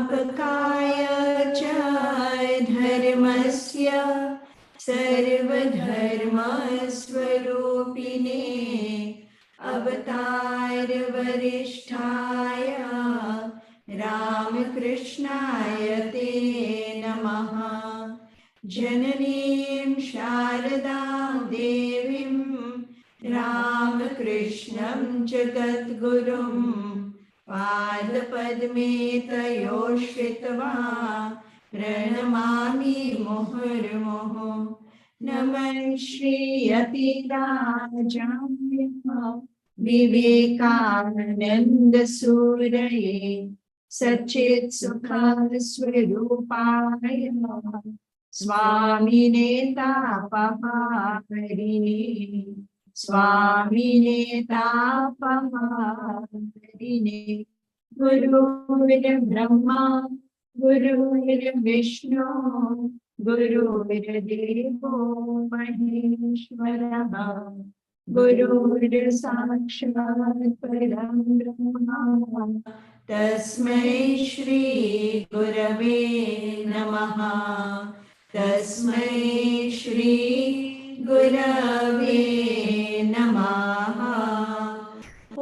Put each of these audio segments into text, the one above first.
स्थापकाय च धर्मस्य सर्वधर्मस्वरूपिणे अवतार वरिष्ठाय रामकृष्णाय ते नमः। जननीं शारदां देवीं रामकृष्णं जगद्गुरुं पादपद्मे तयोः श्रित्वा प्रणमामि मुहुर्मुहुः। नमः श्री अतिराजाय विवेकानंद सूरये सच्चित् सुखस्वरूपाय स्वामिने तापहारिणे स्वामिने तापहारिणे। गुरुर्ब्रह्मा गुरुर्विष्णु गुरुर्देवो महेश्वरः गुरुर्साक्षात् परं ब्रह्म तस्मै श्री गुरवे नमः। तस्मै श्री गुरवे नमः। ॐ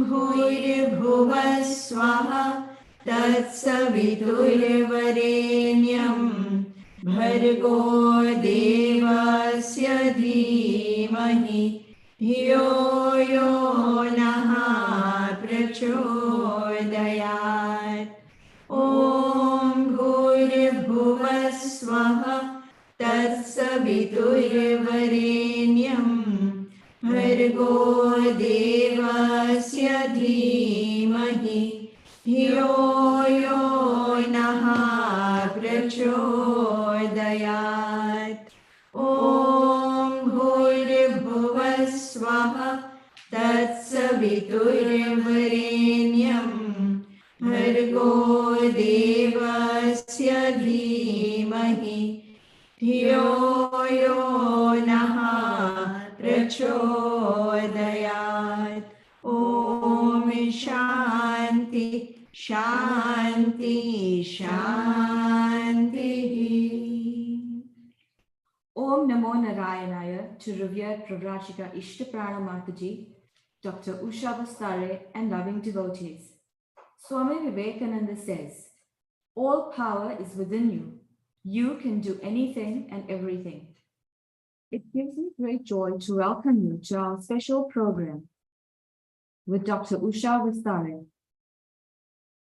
भूर्भुवः स्वः तत्सवितुर्वरेण्यं भर्गो देवस्य धीमहि धियो यो नः प्रचोदयात्। ॐ भूर्भुवः स्वः तत्सवितुर्वरेण्यं भर्गो देवस्य धीमहि धियो यो नः प्रचोदयात्। ॐ भूर्भुवः स्वः तत्सवितुर्वरेण्यं भर्गो देवस्य धीमहि धियो यो नः प्रचोदयात्। ॐ शान्ति शान्ति शान्तिः। Om Namo Narayanaya to revered Pravrajika Ishtaprana Mataji, Dr. Usha Vasthare, and loving devotees. Swami Vivekananda says, all power is within you. You can do anything and everything. It gives me great joy to welcome you to our special program with Dr. Usha Vasthare.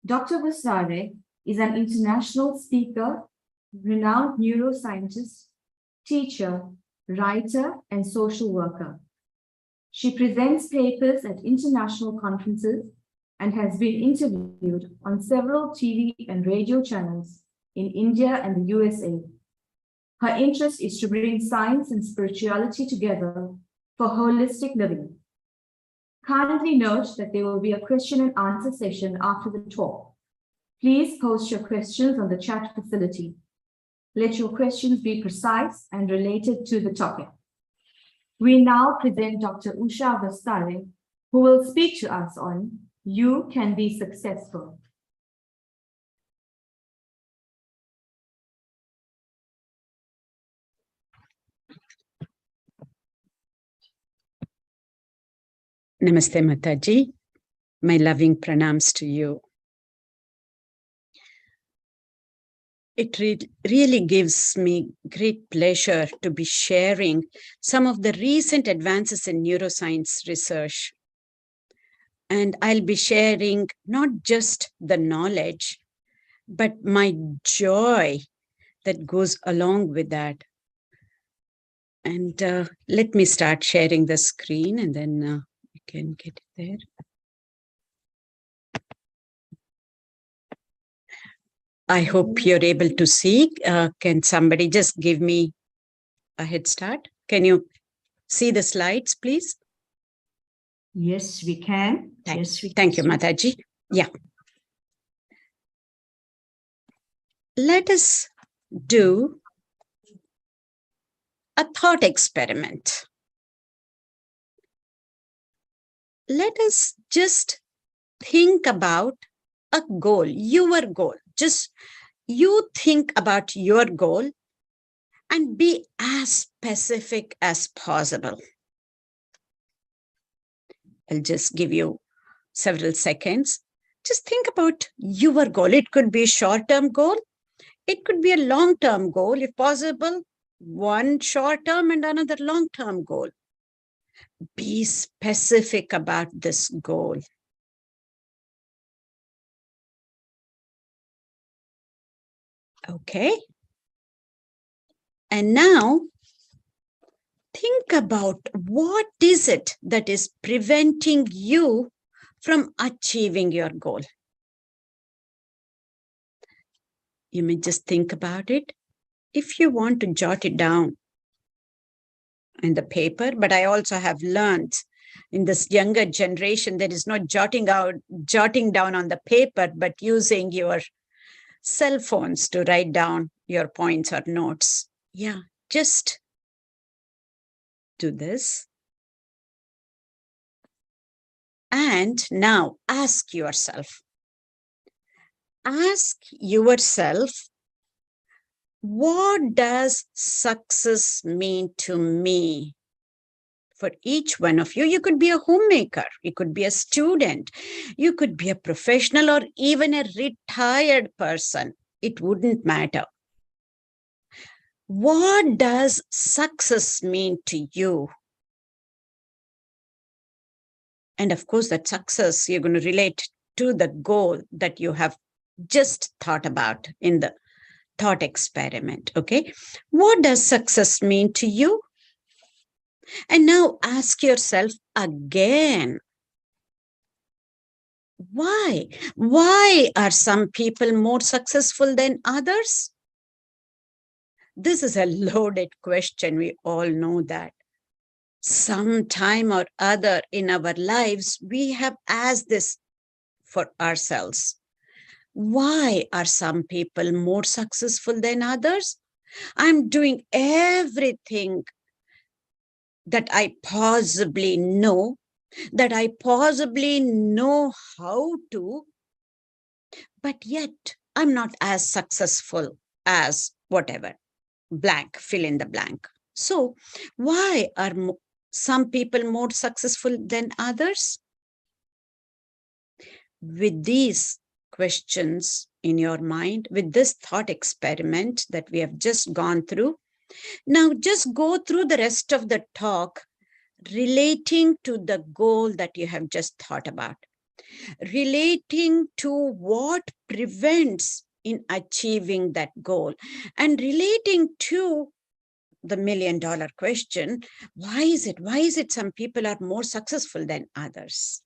Dr. Vasthare is an international speaker, renowned neuroscientist, teacher, writer, and social worker. She presents papers at international conferences and has been interviewed on several TV and radio channels in India and the USA. Her interest is to bring science and spirituality together for holistic living. Kindly note that there will be a question and answer session after the talk. Please post your questions on the chat facility. Let your questions be precise and related to the topic. We now present Dr. Usha Vasthare, who will speak to us on You Can Be Successful. Namaste Mataji, my loving pranams to you. It really gives me great pleasure to be sharing some of the recent advances in neuroscience research. And I'll be sharing not just the knowledge, but my joy that goes along with that. And let me start sharing the screen and then you can get it there. I hope you're able to see. Can somebody just give me a head start? Can you see the slides, please? Yes, we can. Thank you, Mataji. Yeah. Let us do a thought experiment. Let us just think about a goal, your goal. Just you think about your goal and be as specific as possible. I'll just give you several seconds. Just think about your goal. It could be a short-term goal. It could be a long-term goal, if possible, one short-term and another long-term goal. Be specific about this goal. Okay. And now, think about what is it that is preventing you from achieving your goal. You may just think about it. If you want to jot it down in the paper, but I also have learned in this younger generation, there is not jotting down on the paper, but using your cell phones to write down your points or notes. Yeah, just do this. And now ask yourself, what does success mean to me? For each one of you, you could be a homemaker, you could be a student, you could be a professional or even a retired person. It wouldn't matter. What does success mean to you? And of course, that success you're going to relate to the goal that you have just thought about in the thought experiment. Okay, what does success mean to you? And now ask yourself again, why? Why are some people more successful than others? This is a loaded question. We all know that. Sometime or other in our lives, we have asked this for ourselves. Why are some people more successful than others? I'm doing everything that I possibly know how to, but yet I'm not as successful as whatever, blank, fill in the blank. So why are some people more successful than others? With these questions in your mind, with this thought experiment that we have just gone through, now just go through the rest of the talk relating to the goal that you have just thought about, relating to what prevents in achieving that goal, and relating to the $1 million question, why is it some people are more successful than others?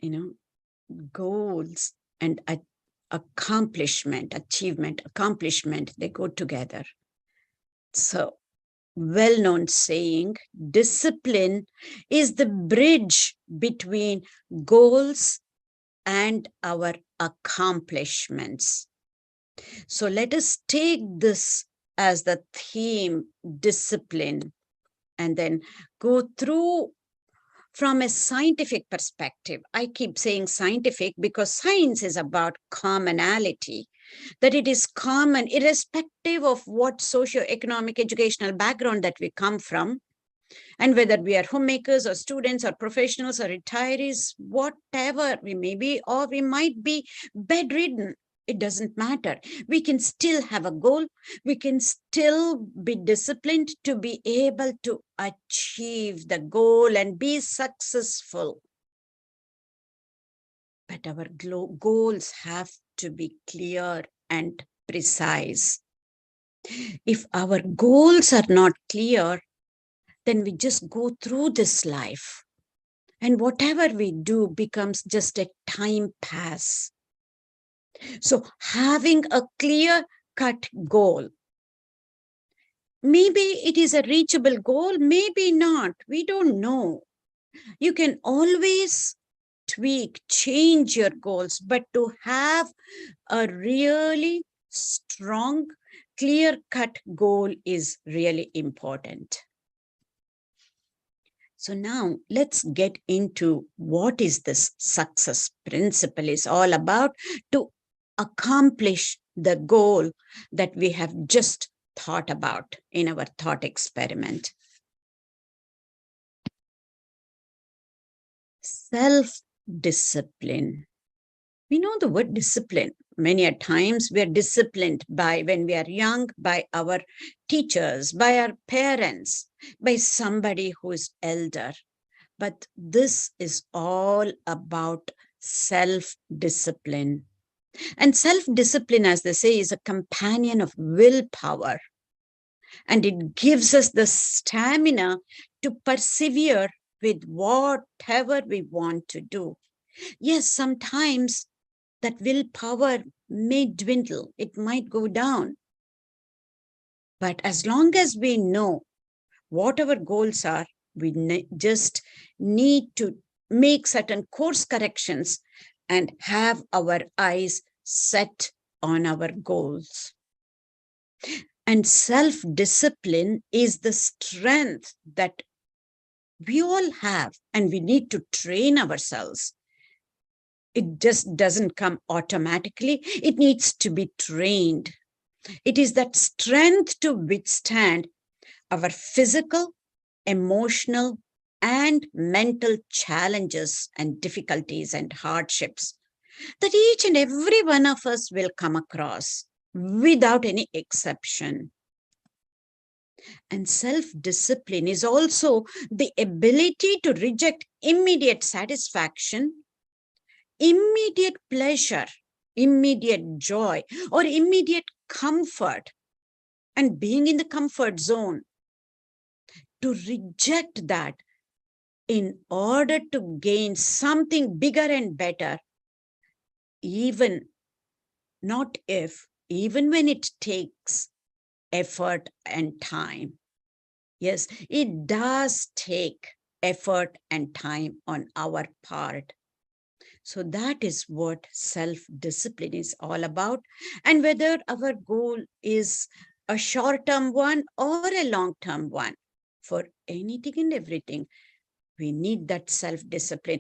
You know, goals and accomplishment, they go together. So, well-known saying, discipline is the bridge between goals and our accomplishments. So let us take this as the theme, discipline, and then go through from a scientific perspective. I keep saying scientific because science is about commonality, that it is common irrespective of what socioeconomic educational background that we come from, and whether we are homemakers or students or professionals or retirees, whatever we may be, or we might be bedridden. It doesn't matter. We can still have a goal. We can still be disciplined to be able to achieve the goal and be successful. But our goals have to be clear and precise. If our goals are not clear, then we just go through this life. And whatever we do becomes just a time pass. So having a clear-cut goal, maybe it is a reachable goal, maybe not, we don't know. You can always tweak, change your goals, but to have a really strong, clear-cut goal is really important. So now let's get into what is this success principle is all about to accomplish the goal that we have just thought about in our thought experiment. Self-discipline. We know the word discipline. Many a times we are disciplined by, when we are young, by our teachers, by our parents, by somebody who is elder. But this is all about self-discipline. And self-discipline, as they say, is a companion of willpower. And it gives us the stamina to persevere with whatever we want to do. Yes, sometimes that willpower may dwindle, it might go down. But as long as we know what our goals are, we just need to make certain course corrections and have our eyes set on our goals. And self-discipline is the strength that we all have, and we need to train ourselves. It just doesn't come automatically. It needs to be trained. It is that strength to withstand our physical, emotional, and mental challenges and difficulties and hardships that each and every one of us will come across without any exception. And self-discipline is also the ability to reject immediate satisfaction, immediate pleasure, immediate joy, or immediate comfort, and being in the comfort zone, to reject that in order to gain something bigger and better, even when it takes effort and time. Yes, it does take effort and time on our part. So that is what self-discipline is all about. And whether our goal is a short-term one or a long-term one, for anything and everything, we need that self-discipline.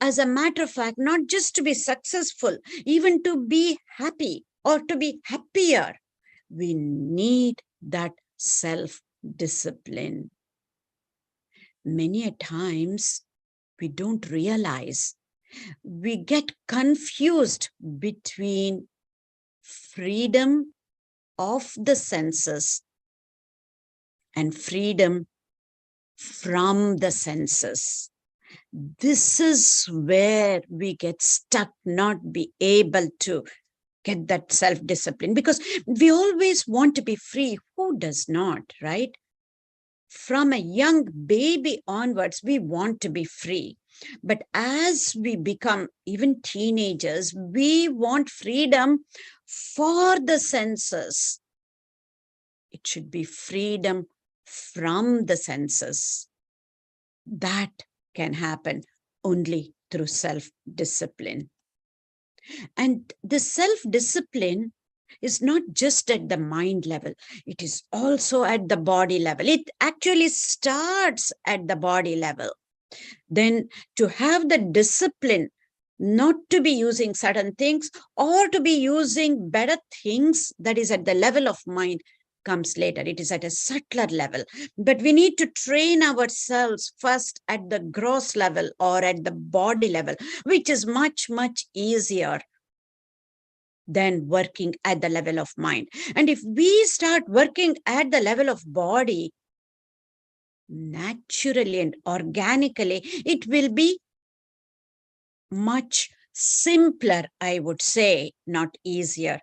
As a matter of fact, not just to be successful, even to be happy or to be happier, we need that self-discipline. Many a times we don't realize, we get confused between freedom of the senses and freedom from the senses. This is where we get stuck, not be able to get that self-discipline, because we always want to be free. Who does not, right? From a young baby onwards, we want to be free. But as we become even teenagers, we want freedom for the senses. It should be freedom from the senses. That can happen only through self-discipline. And the self-discipline is not just at the mind level, it is also at the body level. It actually starts at the body level. Then to have the discipline not to be using certain things or to be using better things, that is at the level of mind, comes later. It is at a subtler level. But we need to train ourselves first at the gross level or at the body level, which is much, much easier than working at the level of mind. And if we start working at the level of body, naturally and organically, it will be much simpler, I would say, not easier.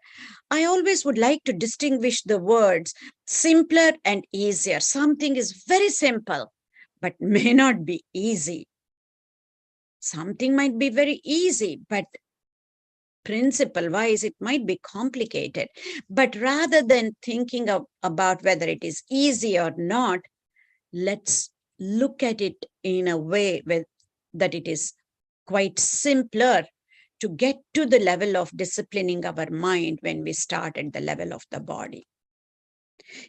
I always would like to distinguish the words simpler and easier. Something is very simple, but may not be easy. Something might be very easy, but principle-wise, it might be complicated. But rather than thinking about whether it is easy or not, let's look at it in a way that it is quite simpler to get to the level of disciplining our mind when we start at the level of the body.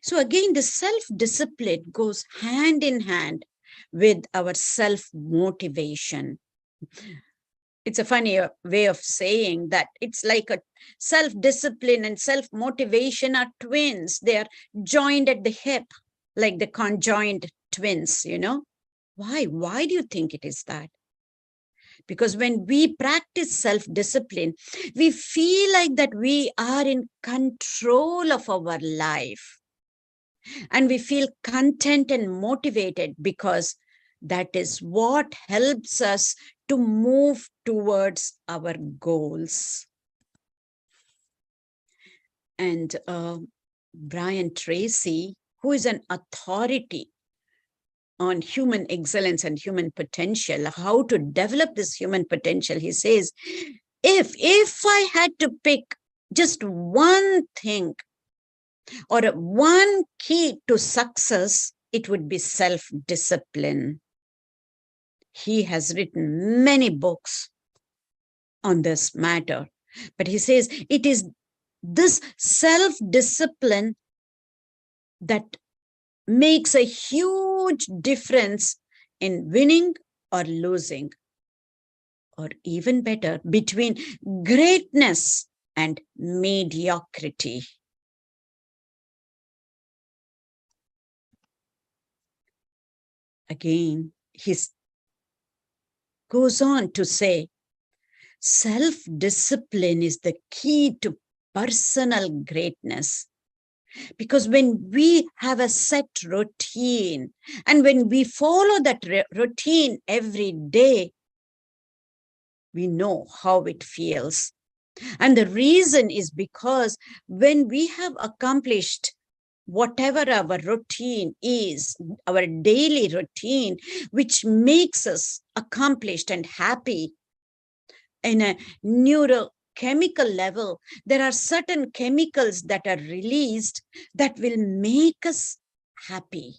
So again, the self-discipline goes hand in hand with our self-motivation. It's a funny way of saying that it's like a self-discipline and self-motivation are twins. They are joined at the hip, like the conjoined twins, you know. Why? Why do you think it is that? Because when we practice self-discipline, we feel like that we are in control of our life. And we feel content and motivated because that is what helps us to move towards our goals. And Brian Tracy, who is an authority on human excellence and human potential, how to develop this human potential, he says, if I had to pick just one thing or one key to success, it would be self-discipline. He has written many books on this matter, but he says it is this self-discipline that makes a huge difference in winning or losing, or even better, between greatness and mediocrity. Again, he goes on to say, self-discipline is the key to personal greatness. Because when we have a set routine and when we follow that routine every day, we know how it feels. And the reason is because when we have accomplished whatever our routine is, our daily routine, which makes us accomplished and happy in a neurochemical level, there are certain chemicals that are released that will make us happy.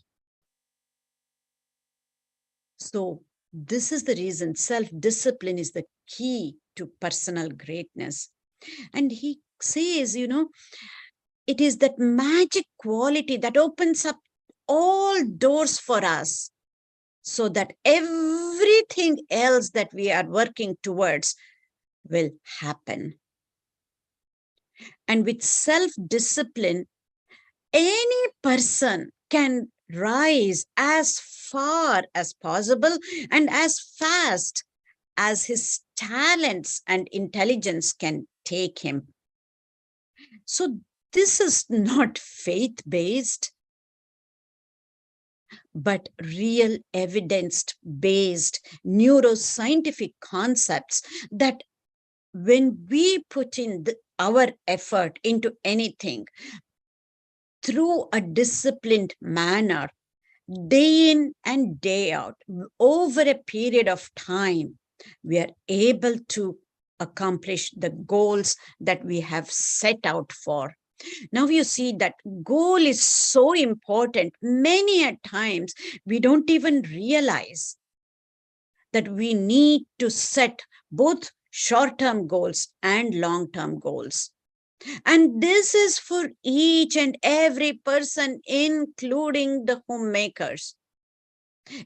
So this is the reason self-discipline is the key to personal greatness. And he says, you know, it is that magic quality that opens up all doors for us so that everything else that we are working towards will happen. And with self-discipline, any person can rise as far as possible and as fast as his talents and intelligence can take him. So this is not faith-based, but real evidence-based neuroscientific concepts that when we put in our effort into anything through a disciplined manner, day in and day out, over a period of time, we are able to accomplish the goals that we have set out for. Now you see that goal is so important. Many a times we don't even realize that we need to set both short-term goals and long-term goals. And this is for each and every person, including the homemakers.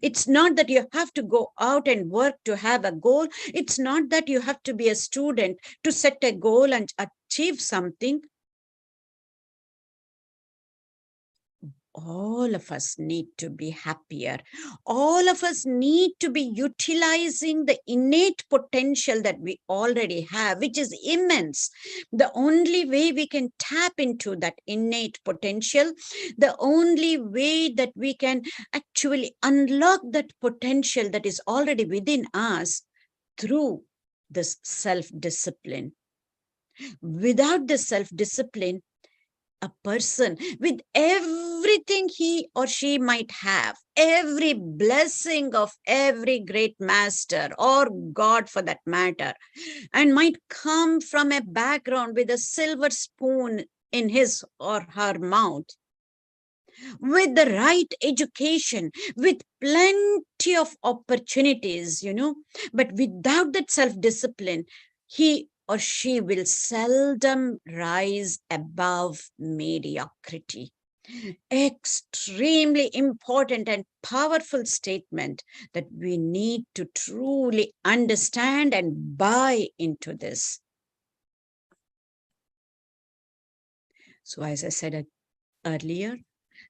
It's not that you have to go out and work to have a goal. It's not that you have to be a student to set a goal and achieve something. All of us need to be happier. All of us need to be utilizing the innate potential that we already have, which is immense. The only way we can tap into that innate potential, the only way that we can actually unlock that potential that is already within us, through this self-discipline. Without the self-discipline, a person with everything he or she might have, every blessing of every great master or God for that matter, and might come from a background with a silver spoon in his or her mouth, with the right education, with plenty of opportunities, you know, but without that self-discipline, he or she will seldom rise above mediocrity. Extremely important and powerful statement that we need to truly understand and buy into this. So as I said earlier,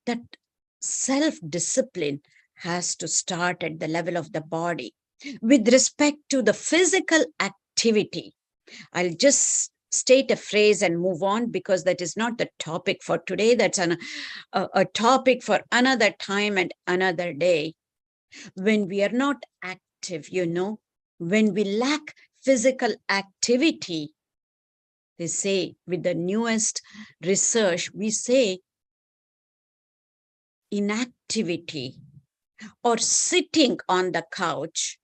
that self-discipline has to start at the level of the body with respect to the physical activity. I'll just state a phrase and move on because that is not the topic for today. That's a topic for another time and another day. When we are not active, when we lack physical activity, they say with the newest research, we say inactivity or sitting on the couch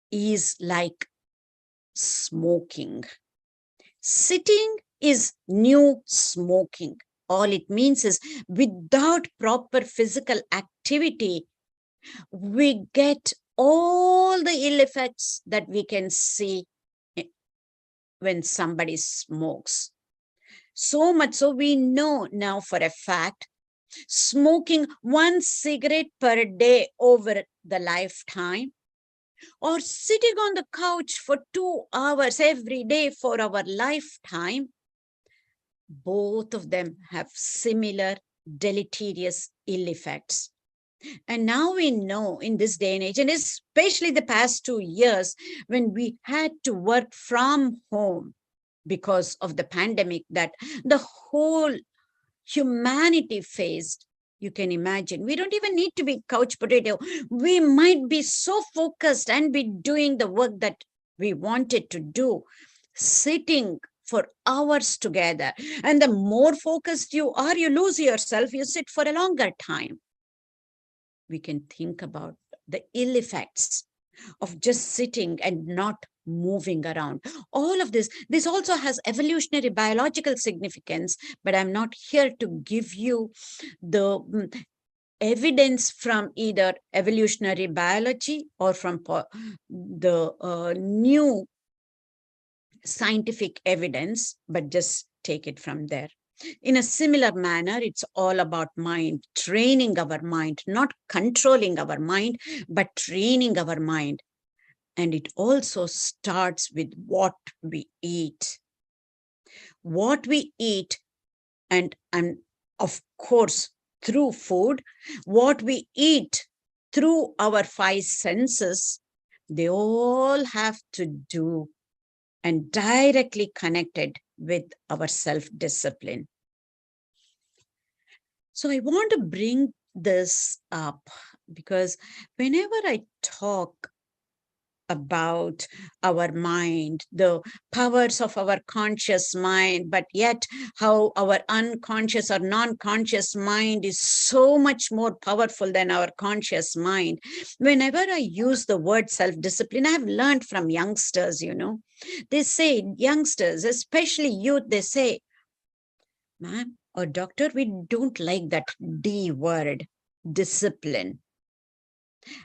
is like smoking. Sitting is new smoking. All it means is without proper physical activity, we get all the ill effects that we can see when somebody smokes. So much so we know now for a fact, smoking 1 cigarette per day over the lifetime, or sitting on the couch for 2 hours every day for our lifetime, both of them have similar deleterious ill effects. And now we know in this day and age, and especially the past 2 years, when we had to work from home because of the pandemic that the whole humanity faced, you can imagine, we don't even need to be couch potato. We might be so focused and be doing the work that we wanted to do, sitting for hours together. And the more focused you are, you lose yourself, you sit for a longer time. We can think about the ill effects of just sitting and not moving around. All of this also has evolutionary biological significance, but I'm not here to give you the evidence from either evolutionary biology or from the new scientific evidence, but just take it from there. In a similar manner, it's all about mind, training our mind, not controlling our mind, but training our mind. And it also starts with what we eat. What we eat, and of course, through food, what we eat through our 5 senses, they all have to do and directly connected with our self-discipline. So I want to bring this up because whenever I talk about our mind, the powers of our conscious mind, but yet how our unconscious or non-conscious mind is so much more powerful than our conscious mind. Whenever I use the word self-discipline, I have learned from youngsters, they say, youngsters, especially youth, they say, ma'am or doctor, we don't like that D word, discipline.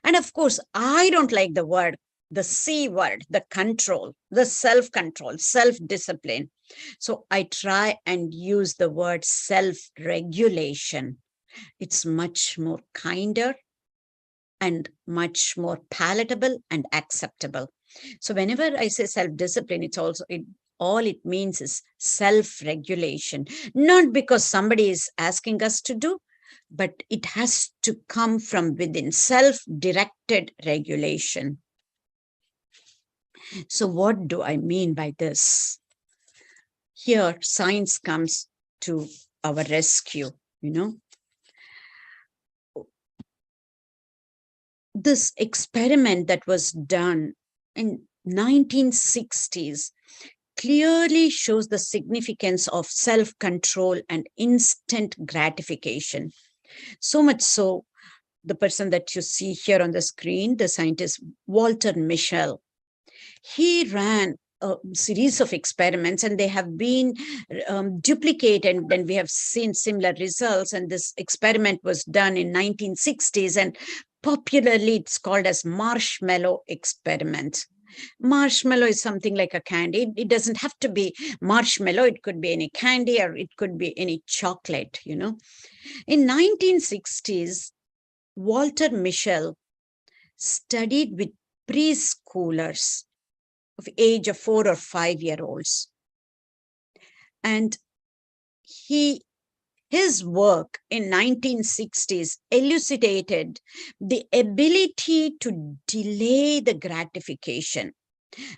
And of course, I don't like the C word, the control, the self-control, self-discipline. So I try and use the word self-regulation. It's much more kinder and much more palatable and acceptable. So whenever I say self-discipline, all it means is self-regulation, not because somebody is asking us to do, but it has to come from within, self-directed regulation. So what do I mean by this? Here, science comes to our rescue, This experiment that was done in 1960s clearly shows the significance of self-control and instant gratification. So much so, the person that you see here on the screen, the scientist Walter Mischel, he ran a series of experiments and they have been duplicated, and we have seen similar results. And this experiment was done in 1960s, and popularly it's called as marshmallow experiment. Marshmallow is something like a candy. It doesn't have to be marshmallow. It could be any candy or it could be any chocolate, you know. In 1960s, Walter Mischel studied with preschoolers of age of 4 or 5 year olds. And his work in 1960s elucidated the ability to delay the gratification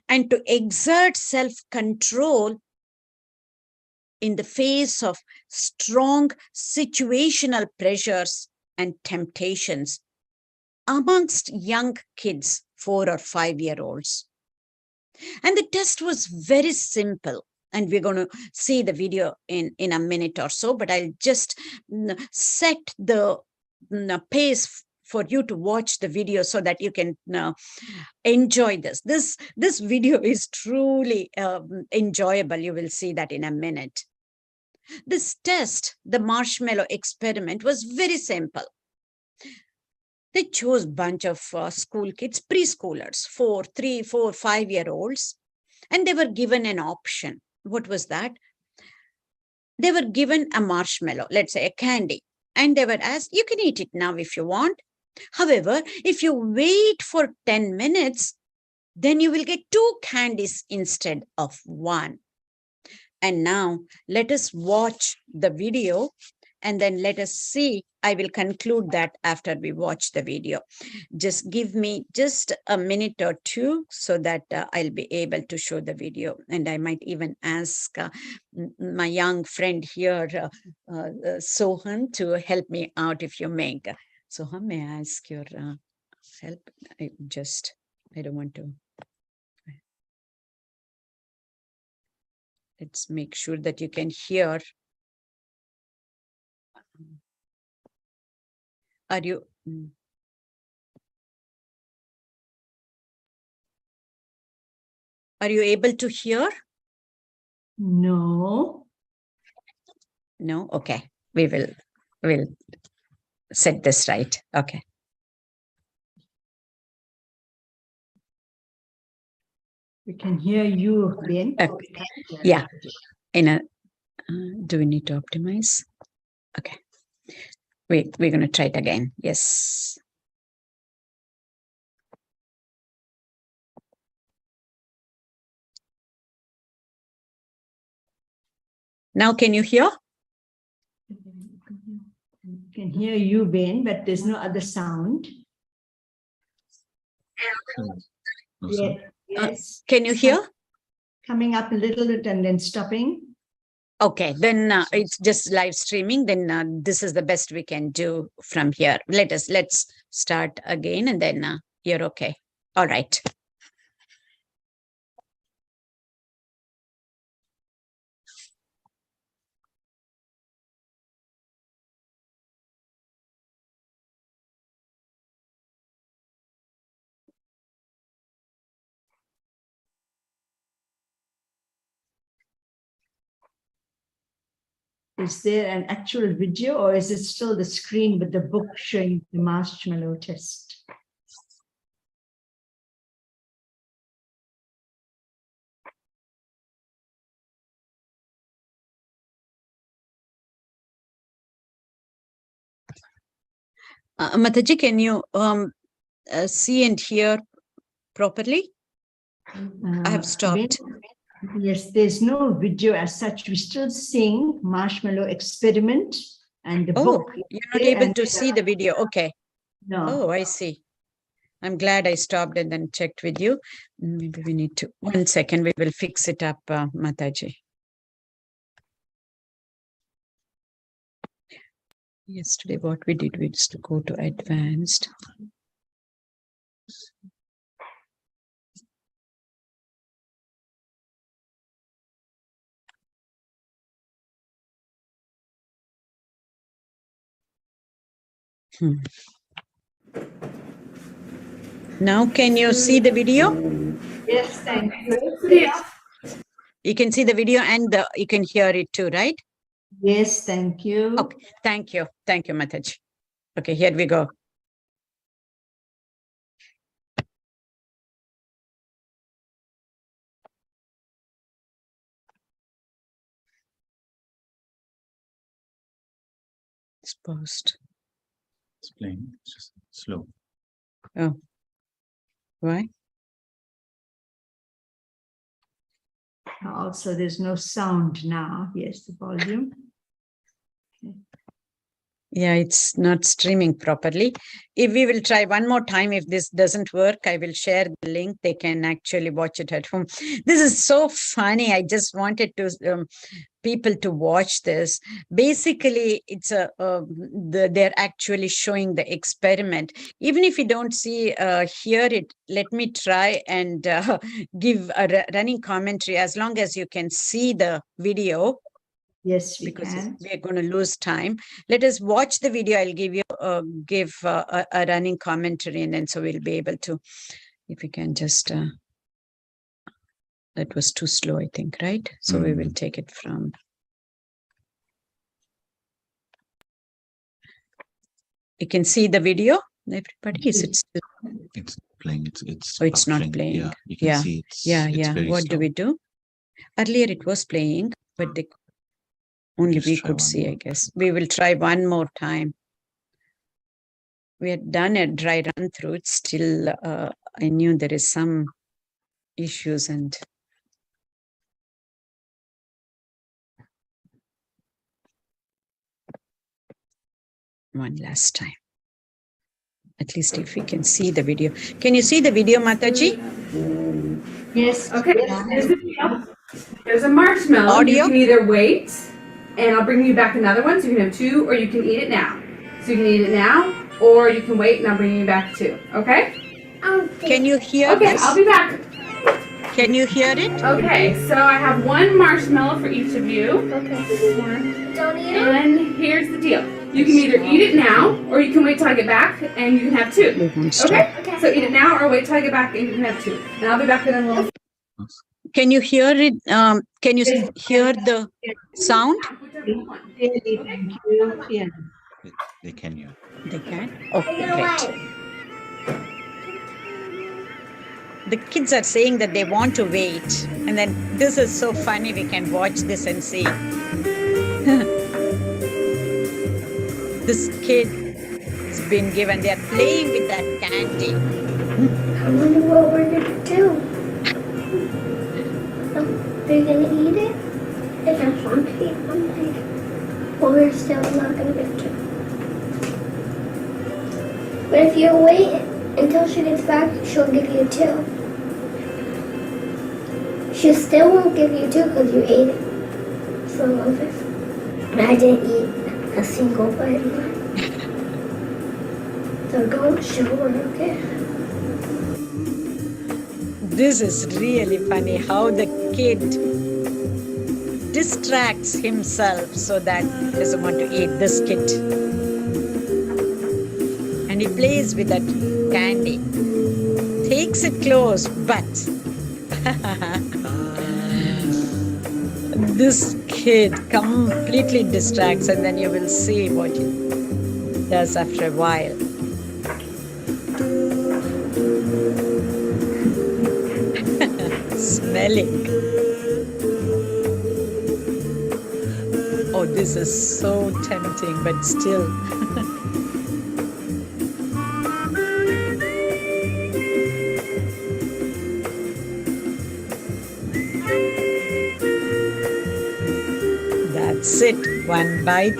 and to exert self-control in the face of strong situational pressures and temptations amongst young kids, 4 or 5 year olds. And the test was very simple. And we're going to see the video in a minute or so, but I'll just set the pace for you to watch the video so that you can enjoy this. This video is truly enjoyable. You will see that in a minute. This test, the marshmallow experiment, was very simple. They chose a bunch of school kids, preschoolers, 3, 4, 5 year olds, and they were given an option. What was that? They were given a marshmallow, let's say a candy, and they were asked, you can eat it now if you want. However, if you wait for 10 minutes, then you will get 2 candies instead of 1. And now let us watch the video and then let us see. I will conclude that after we watch the video. Just give me just a minute or two so that I'll be able to show the video. And I might even ask my young friend here, Sohan, to help me out if you may. Sohan, may I ask your help? I don't want to. Let's make sure that you can hear. Are you? Are you able to hear? No. No? Okay. We'll set this right. Okay. We can hear you, Ben. Okay. Yeah. Do we need to optimize? Okay. Wait, we're going to try it again. Yes. Now, can you hear? We can hear you, Ben, but there's no other sound. Yeah. Yes. Can you hear? Coming up a little bit and then stopping. Okay, then it's just live streaming. Then this is the best we can do from here. Let's start again, and then you're okay. All right. Is there an actual video or is it still the screen with the book showing the marshmallow test? Mataji, can you see and hear properly? I have stopped. Yes, there's no video as such. We still seeing marshmallow experiment and the book. You're not able to see the video. Okay. No. Oh, I see. I'm glad I stopped and then checked with you. Maybe we need to, 1 second, we will fix it up, Mataji. Yesterday, what we did was to go to advanced. Now, can you see the video? Yes, thank you. Yes. You can see the video and you can hear it too, right? Yes, thank you. Okay, thank you. Thank you, Mataji. Okay, here we go. It's paused. It's playing. It's just slow. Oh, why? Also, there's no sound now. Yes, the volume. Yeah, it's not streaming properly. If we will try one more time, if this doesn't work, I will share the link. They can actually watch it at home. This is so funny. I just wanted to people to watch this. Basically, it's they're actually showing the experiment. Even if you don't see hear it, let me try and give a running commentary as long as you can see the video. Yes, we Because can. we are going to lose time. Let us watch the video. I'll give you a running commentary, and then so we'll be able to, if we can just. That was too slow, I think, right? So we will take it from. You can see the video, everybody. Is it still? It's playing. It's. Oh, it's not buffering. playing. Yeah, you can see it's. It's very What slow. do we do? Earlier it was playing, but they only Just we try could one see. more. I guess we will try one more time. We had done a dry run through it. Still, I knew there is some issues and. One last time. At least if we can see the video. Can you see the video, Mataji? Yes. Okay, yes. here's the deal. There's a marshmallow. Audio? You can either wait, and I'll bring you back another one, so you can have two, or you can eat it now. So you can eat it now, or you can wait, and I'll bring you back two. Okay? Can you hear Okay, this? I'll be back. Can you hear it? Okay, so I have one marshmallow for each of you. Okay. One. Don't eat it? And here's the deal. You can either eat it now, or you can wait till I get back, and you can have two. We won't stop. Okay? Okay. So eat it now, or wait till I get back, and you can have two. And I'll be back in a little. Can you hear it? Can you hear the sound? Whichever one. Really, thank you. Yeah. They can hear. They can. Okay, No great. way. The kids are saying that they want to wait. And then this is so funny. We can watch this and see. This kid has been given, they're playing with that candy. I wonder what we're gonna do. Are you gonna eat it? If I want to eat something. Or we're still not gonna get to. But if you wait until she gets back, she'll give you two. She still won't give you two because you ate it. Some of it. And I didn't eat a single bite of mine. So don't show her, okay? This is really funny how the kid distracts himself so that he doesn't want to eat biscuit. And he plays with that candy. Takes it close, but this kid completely distracts, and then you will see what he does after a while. Smelling. Oh, this is so tempting, but still. That's it. One bite.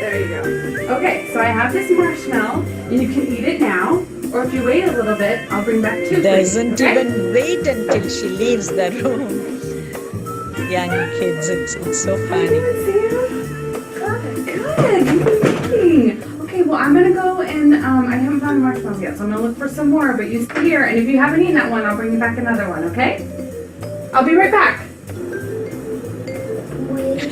There you go. Okay, so I have this marshmallow, and you can eat it now, or if you wait a little bit, I'll bring back two. for you, Doesn't okay? even wait until she leaves the room. Young kids, it's so funny. Good. Okay, well, I'm gonna go and I haven't found a marshmallow yet, so I'm gonna look for some more. But you stay here, and if you haven't eaten that one, I'll bring you back another one. Okay? I'll be right back. Wait.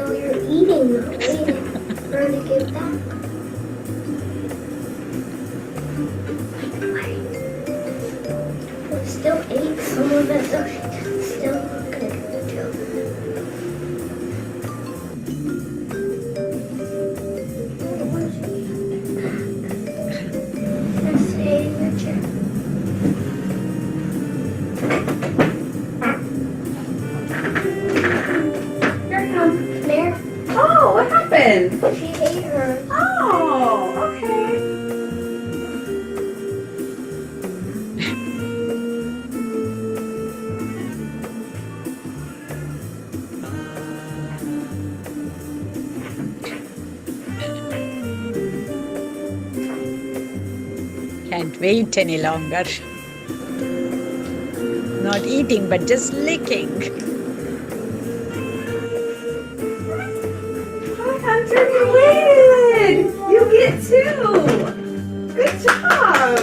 You're eating, not waiting for her to get back. We still ate some of it, so she's still not gonna get the two. happened? She ate her. Oh, okay. Can't wait any longer. Not eating, but just licking. Hi, Hunter, you waited. You get two. Good job.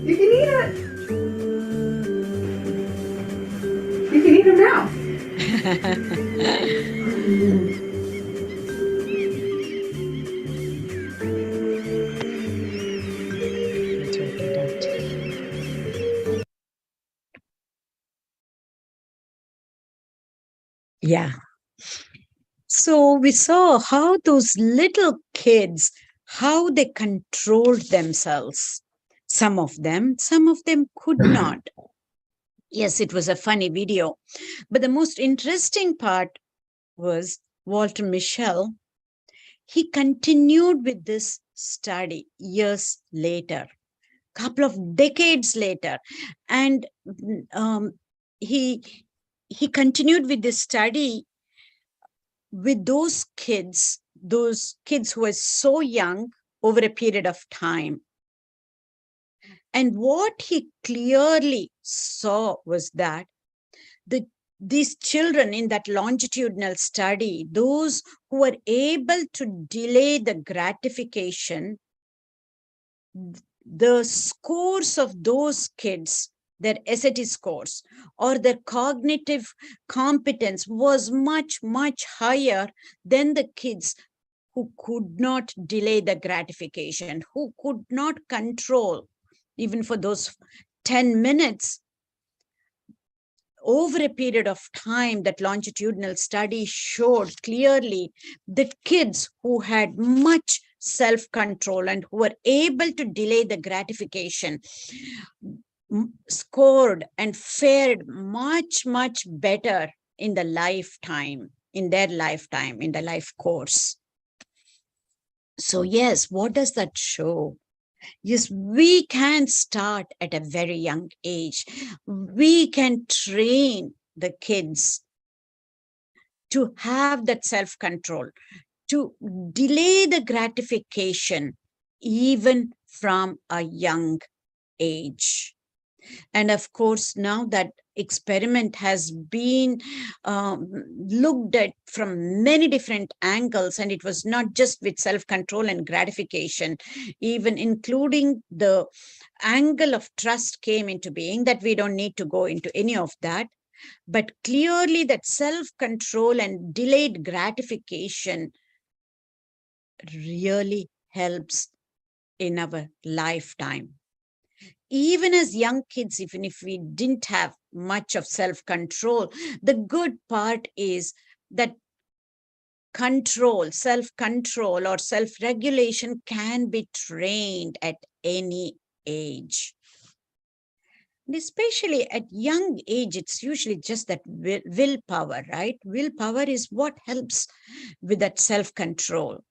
You can eat it. You can eat them now. Yeah. So we saw how those little kids, how they controlled themselves. Some of them could not. Yes, it was a funny video. But the most interesting part was Walter Mischel. He continued with this study years later, couple of decades later. And he continued with this study with those kids who were so young over a period of time. And what he clearly saw was that these children in that longitudinal study, those who were able to delay the gratification, the scores of those kids, their SAT scores or their cognitive competence was much, much higher than the kids who could not delay the gratification, who could not control even for those 10 minutes. Over a period of time, that longitudinal study showed clearly that kids who had much self-control and who were able to delay the gratification scored and fared much, much better in the lifetime, in their lifetime, in the life course. So yes, what does that show? Yes, we can start at a very young age. We can train the kids to have that self-control, to delay the gratification even from a young age. And of course, now that experiment has been looked at from many different angles, and it was not just with self-control and gratification, even including the angle of trust came into being, that we don't need to go into any of that. But clearly that self-control and delayed gratification really helps in our lifetime. Even as young kids, even if we didn't have much of self-control, the good part is that control, self-control or self-regulation can be trained at any age. And especially at young age, it's usually just that willpower, right? Willpower is what helps with that self-control.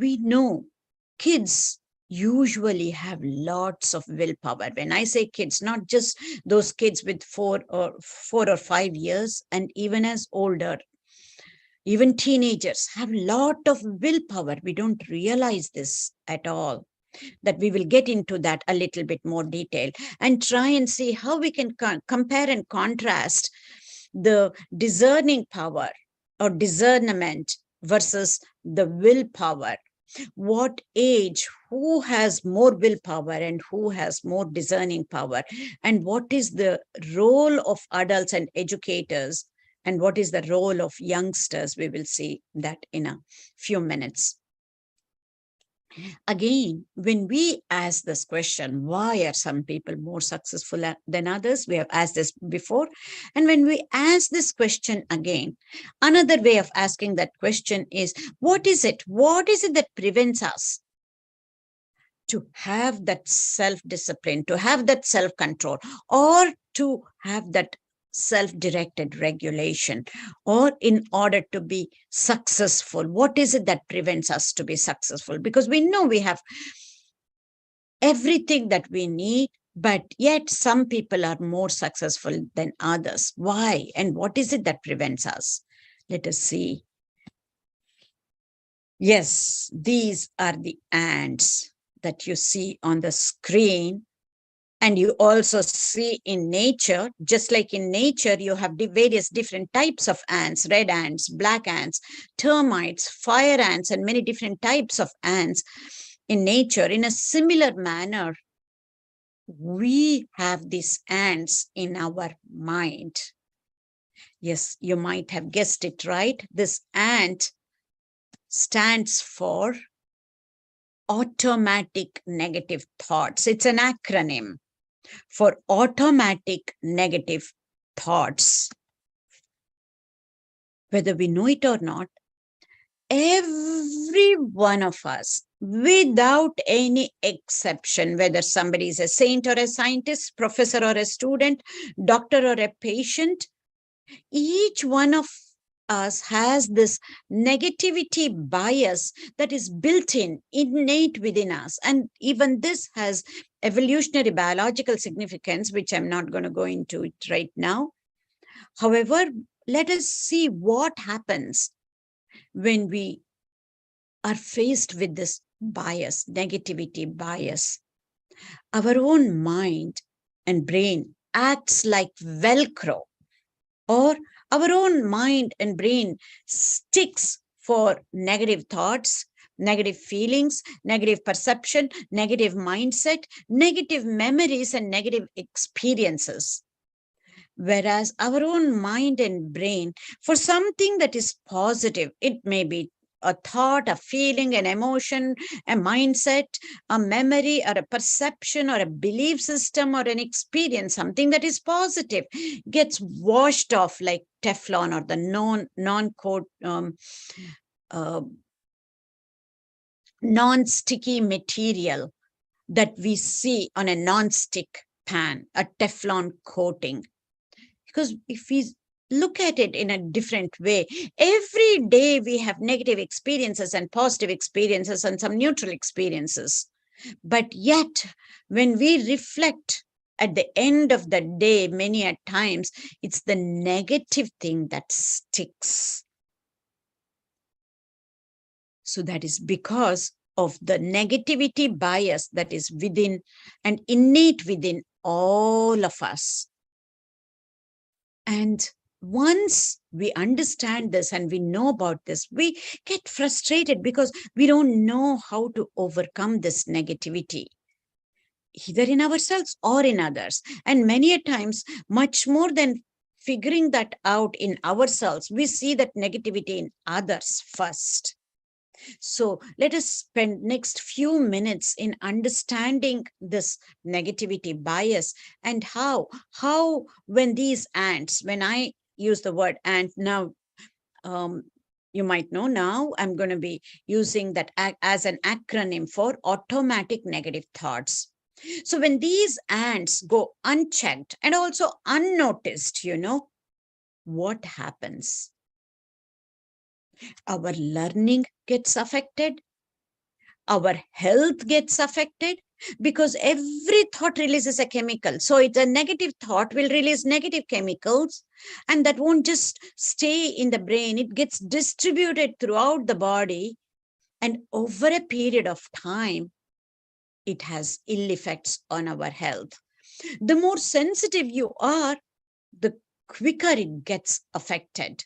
We know kids usually have lots of willpower. When I say kids, not just those kids with 4 or 5 years, and even as older, even teenagers have a lot of willpower. We don't realize this at all, that we will get into that a little bit more detail and try and see how we can compare and contrast the discerning power or discernment versus the willpower. What age, who has more willpower and who has more discerning power, and what is the role of adults and educators, and what is the role of youngsters? We will see that in a few minutes. Again, when we ask this question, why are some people more successful than others? We have asked this before. And when we ask this question again, another way of asking that question is, what is it? What is it that prevents us to have that self-discipline, to have that self-control, or to have that self-directed regulation, or in order to be successful? What is it that prevents us to be successful? Because we know we have everything that we need, but yet some people are more successful than others. Why? And what is it that prevents us? Let us see. Yes, these are the ants that you see on the screen. And you also see in nature, just like in nature, you have various different types of ants, red ants, black ants, termites, fire ants, and many different types of ants in nature. In a similar manner, we have these ants in our mind. Yes, you might have guessed it right. This ant stands for automatic negative thoughts. It's an acronym for automatic negative thoughts. Whether we know it or not, every one of us, without any exception, whether somebody is a saint or a scientist, professor or a student, doctor or a patient, each one of us has this negativity bias that is built in, innate within us. And even this has evolutionary biological significance, which I'm not going to go into it right now. However, let us see what happens when we are faced with this bias, negativity bias. Our own mind and brain acts like Velcro, or our own mind and brain sticks for negative thoughts, negative feelings, negative perception, negative mindset, negative memories, and negative experiences. Whereas our own mind and brain, for something that is positive, it may be a thought, a feeling, an emotion, a mindset, a memory, or a perception, or a belief system, or an experience, something that is positive, gets washed off like Teflon or the non-sticky material that we see on a non-stick pan, a Teflon coating. Because if we look at it in a different way, every day we have negative experiences and positive experiences and some neutral experiences. But yet, when we reflect at the end of the day, many a times, it's the negative thing that sticks. So that is because of the negativity bias that is within and innate within all of us. And once we understand this and we know about this, we get frustrated because we don't know how to overcome this negativity, either in ourselves or in others. And many a times, much more than figuring that out in ourselves, we see that negativity in others first. So let us spend next few minutes in understanding this negativity bias and how when these ants, when I use the word ant now, you might know now I'm going to be using that as an acronym for automatic negative thoughts. So when these ants go unchecked and also unnoticed, what happens? Our learning gets affected, our health gets affected, because every thought releases a chemical. So it's a negative thought will release negative chemicals, and that won't just stay in the brain. It gets distributed throughout the body, and over a period of time, it has ill effects on our health. The more sensitive you are, the quicker it gets affected.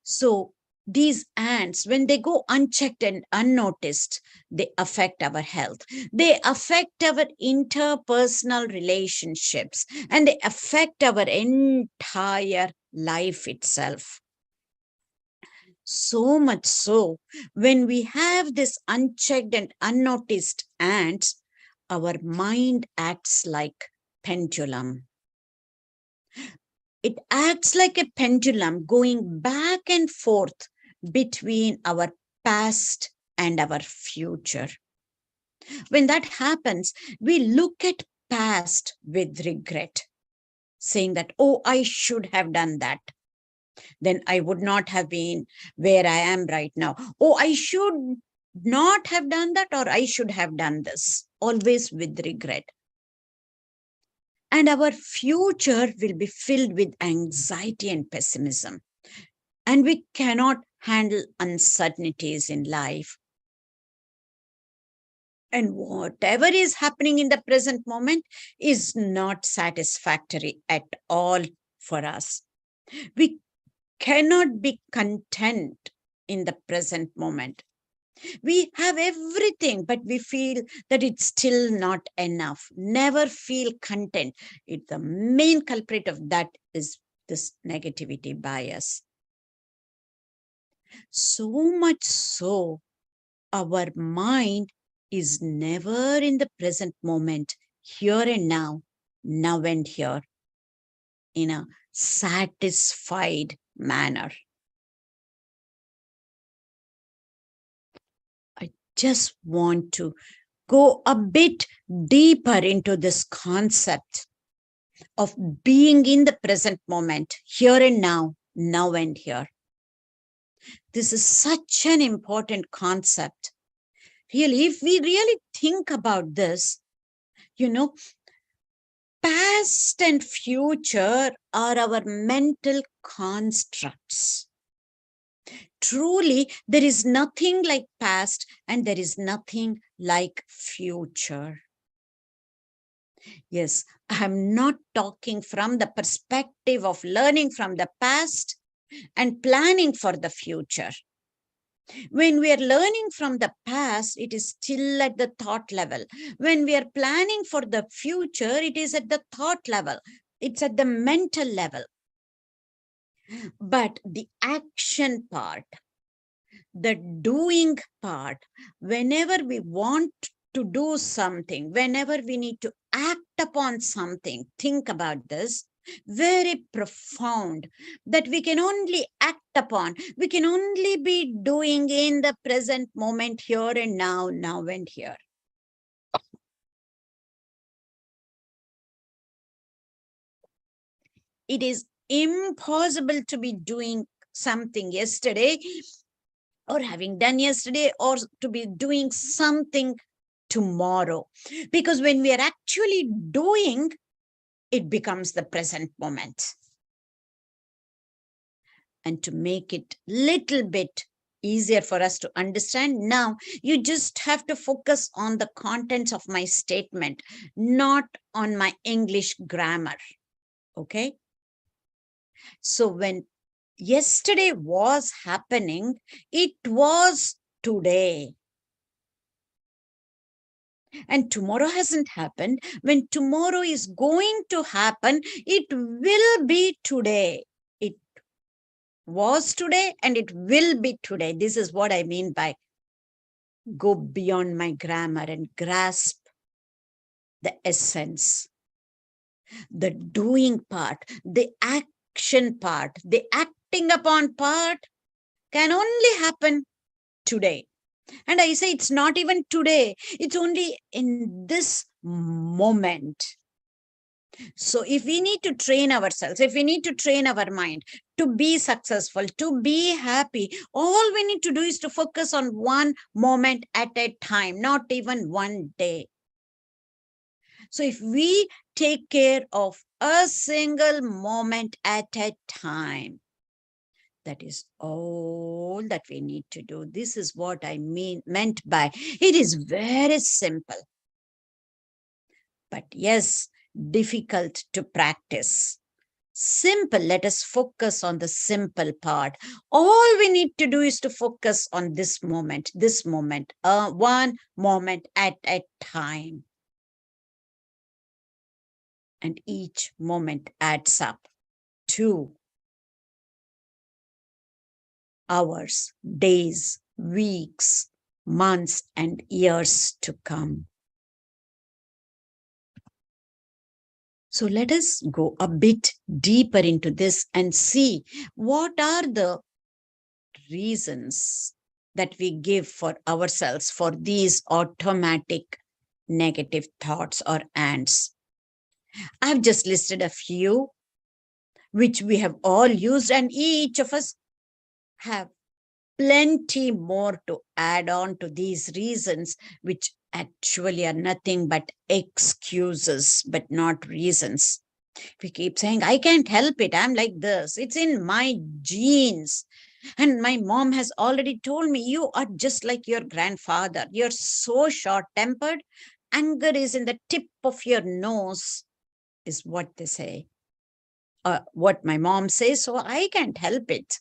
So these ants, when they go unchecked and unnoticed, they affect our health. They affect our interpersonal relationships, and they affect our entire life itself. So much so, when we have this unchecked and unnoticed ants, our mind acts like pendulum. It acts like a pendulum going back and forth between our past and our future. When that happens, we look at past with regret. saying that, oh, I should have done that. Then I would not have been where I am right now. Oh, I should not have done that, or I should have done this, always with regret. And our future will be filled with anxiety and pessimism. And we cannot handle uncertainties in life. And whatever is happening in the present moment is not satisfactory at all for us. We cannot be content in the present moment. We have everything, but we feel that it's still not enough. Never feel content. The main culprit of that is this negativity bias. So much so, our mind is never in the present moment, here and now, now and here, in a satisfied manner. I just want to go a bit deeper into this concept of being in the present moment, here and now, now and here. This is such an important concept. Really, if we really think about this, past and future are our mental constructs. Truly, there is nothing like past and there is nothing like future. Yes, I'm not talking from the perspective of learning from the past and planning for the future. When we are learning from the past, it is still at the thought level. When we are planning for the future, it is at the thought level. It's at the mental level. But the action part, the doing part, whenever we want to do something, whenever we need to act upon something, think about this, very profound, that we can only act upon, we can only be doing in the present moment, here and now, now and here. It is impossible to be doing something yesterday or having done yesterday or to be doing something tomorrow. Because when we are actually doing, it becomes the present moment. And to make it little bit easier for us to understand, now you just have to focus on the contents of my statement, not on my English grammar. Okay? So when yesterday was happening, it was today. And tomorrow hasn't happened. When tomorrow is going to happen, it will be today. It was today and it will be today. This is what I mean by go beyond my grammar and grasp the essence. The doing part, the action part, the acting upon part can only happen today. And I say it's not even today, it's only in this moment. So if we need to train ourselves, if we need to train our mind to be successful, to be happy, all we need to do is to focus on one moment at a time, not even one day. So if we take care of a single moment at a time, that is all that we need to do. This is what I meant by it is very simple. But yes, difficult to practice. Simple, let us focus on the simple part. All we need to do is to focus on this moment, one moment at a time. And each moment adds up to hours, days, weeks, months, and years to come. So let us go a bit deeper into this and see what are the reasons that we give for ourselves for these automatic negative thoughts or ants. I've just listed a few which we have all used, and each of us have plenty more to add on to these reasons, which actually are nothing but excuses, but not reasons. We keep saying, I can't help it. I'm like this. It's in my genes. And my mom has already told me, you are just like your grandfather. You're so short-tempered. Anger is in the tip of your nose, is what they say. What my mom says, so I can't help it.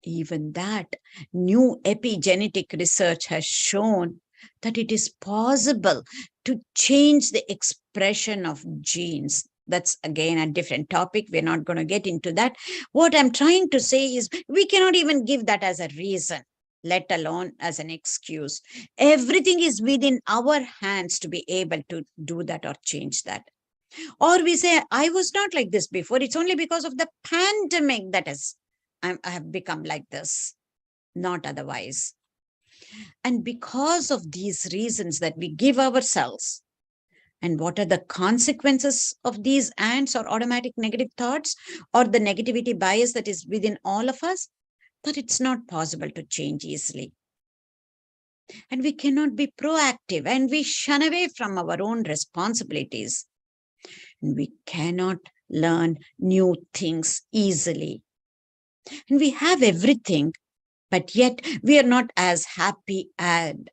Even that, new epigenetic research has shown that it is possible to change the expression of genes. That's again a different topic. We're not going to get into that. What I'm trying to say is we cannot even give that as a reason, let alone as an excuse. Everything is within our hands to be able to do that or change that. Or we say, I was not like this before. It's only because of the pandemic that I have become like this, not otherwise. And because of these reasons that we give ourselves, and what are the consequences of these ants or automatic negative thoughts or the negativity bias that is within all of us, that it's not possible to change easily. And we cannot be proactive, and we shun away from our own responsibilities. And we cannot learn new things easily. And we have everything, but yet we are not as happy and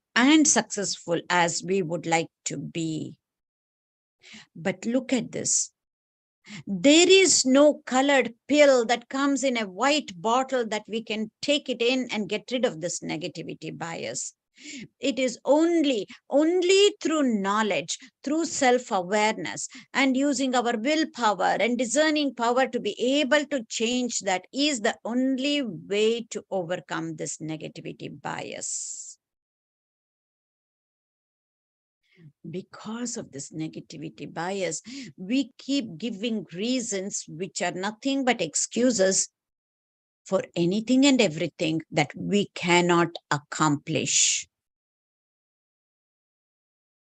successful as we would like to be. But look at this. There is no colored pill that comes in a white bottle that we can take it in and get rid of this negativity bias. It is only through knowledge, through self-awareness, and using our willpower and discerning power to be able to change that is the only way to overcome this negativity bias. Because of this negativity bias, we keep giving reasons which are nothing but excuses for anything and everything that we cannot accomplish.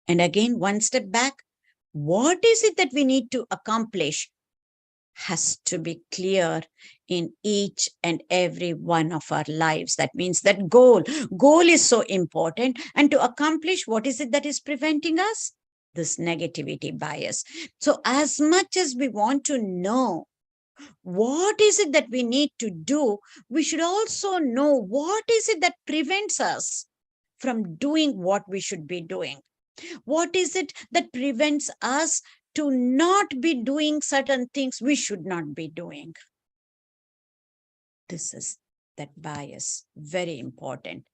And again, one step back, what is it that we need to accomplish has to be clear in each and every one of our lives. That means that goal is so important. And to accomplish, what is it that is preventing us? This negativity bias. So as much as we want to know what is it that we need to do, we should also know what is it that prevents us from doing what we should be doing. What is it that prevents us to not be doing certain things we should not be doing? This is that bias, very important.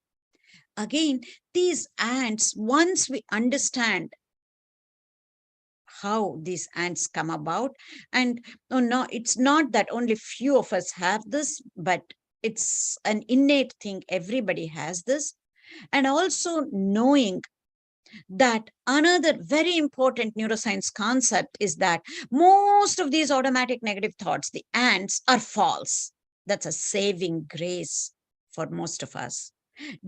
Again, these ants, once we understand how these ants come about, and no, it's not that only few of us have this, but it's an innate thing, everybody has this. And also knowing that another very important neuroscience concept is that most of these automatic negative thoughts, the ants, are false. That's a saving grace for most of us.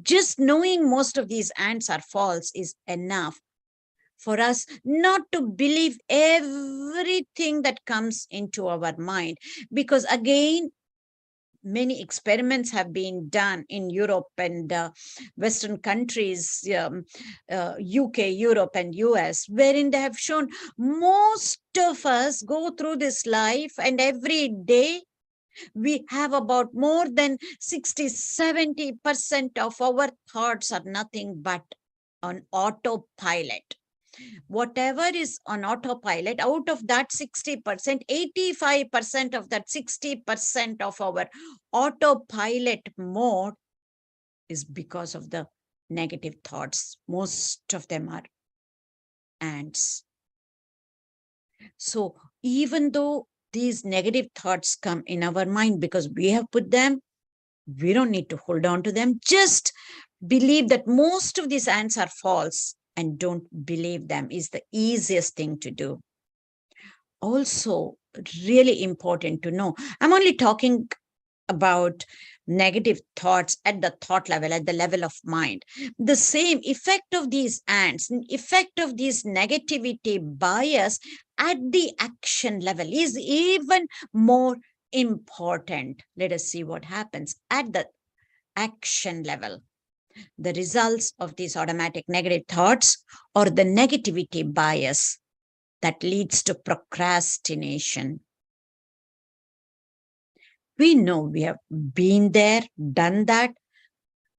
Just knowing most of these ants are false is enough for us not to believe everything that comes into our mind. Because again, many experiments have been done in Europe and Western countries, UK, Europe, and US, wherein they have shown most of us go through this life, and every day we have about more than 60-70% of our thoughts are nothing but on autopilot. Whatever is on autopilot, out of that 60%, 85% of that 60% of our autopilot mode is because of the negative thoughts. Most of them are ants. So even though these negative thoughts come in our mind because we have put them, we don't need to hold on to them. Just believe that most of these ants are false and don't believe them is the easiest thing to do. Also, really important to know, I'm only talking about negative thoughts at the thought level, at the level of mind. The same effect of these ants, effect of this negativity bias at the action level is even more important. Let us see what happens at the action level. The results of these automatic negative thoughts or the negativity bias that leads to procrastination. We know we have been there, done that,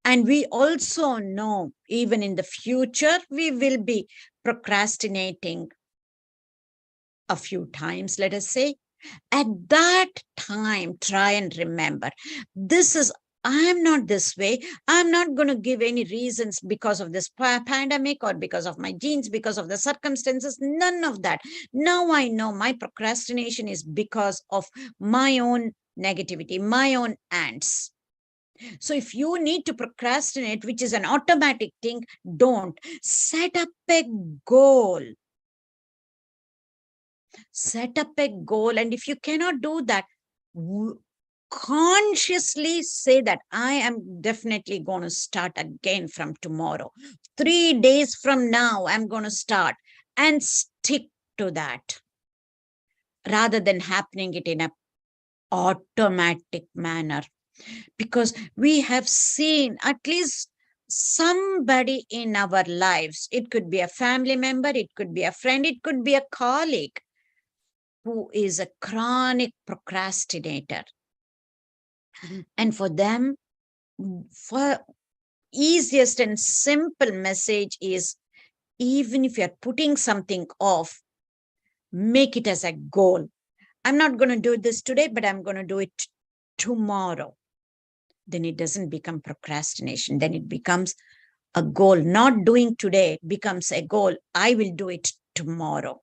and we also know even in the future, we will be procrastinating a few times, let us say. At that time, try and remember, I'm not this way. I'm not going to give any reasons because of this pandemic or because of my genes, because of the circumstances, none of that. Now I know my procrastination is because of my own negativity, my own ants. So if you need to procrastinate, which is an automatic thing, don't. Set up a goal. Set up a goal. And if you cannot do that, consciously say that I am definitely going to start again from tomorrow. 3 days from now, I'm going to start, and stick to that rather than happening it in an automatic manner. Because we have seen at least somebody in our lives, it could be a family member, it could be a friend, it could be a colleague who is a chronic procrastinator. And for them, for easiest and simple message is, even if you're putting something off, make it as a goal. I'm not going to do this today, but I'm going to do it tomorrow. Then it doesn't become procrastination. Then it becomes a goal. Not doing today becomes a goal. I will do it tomorrow.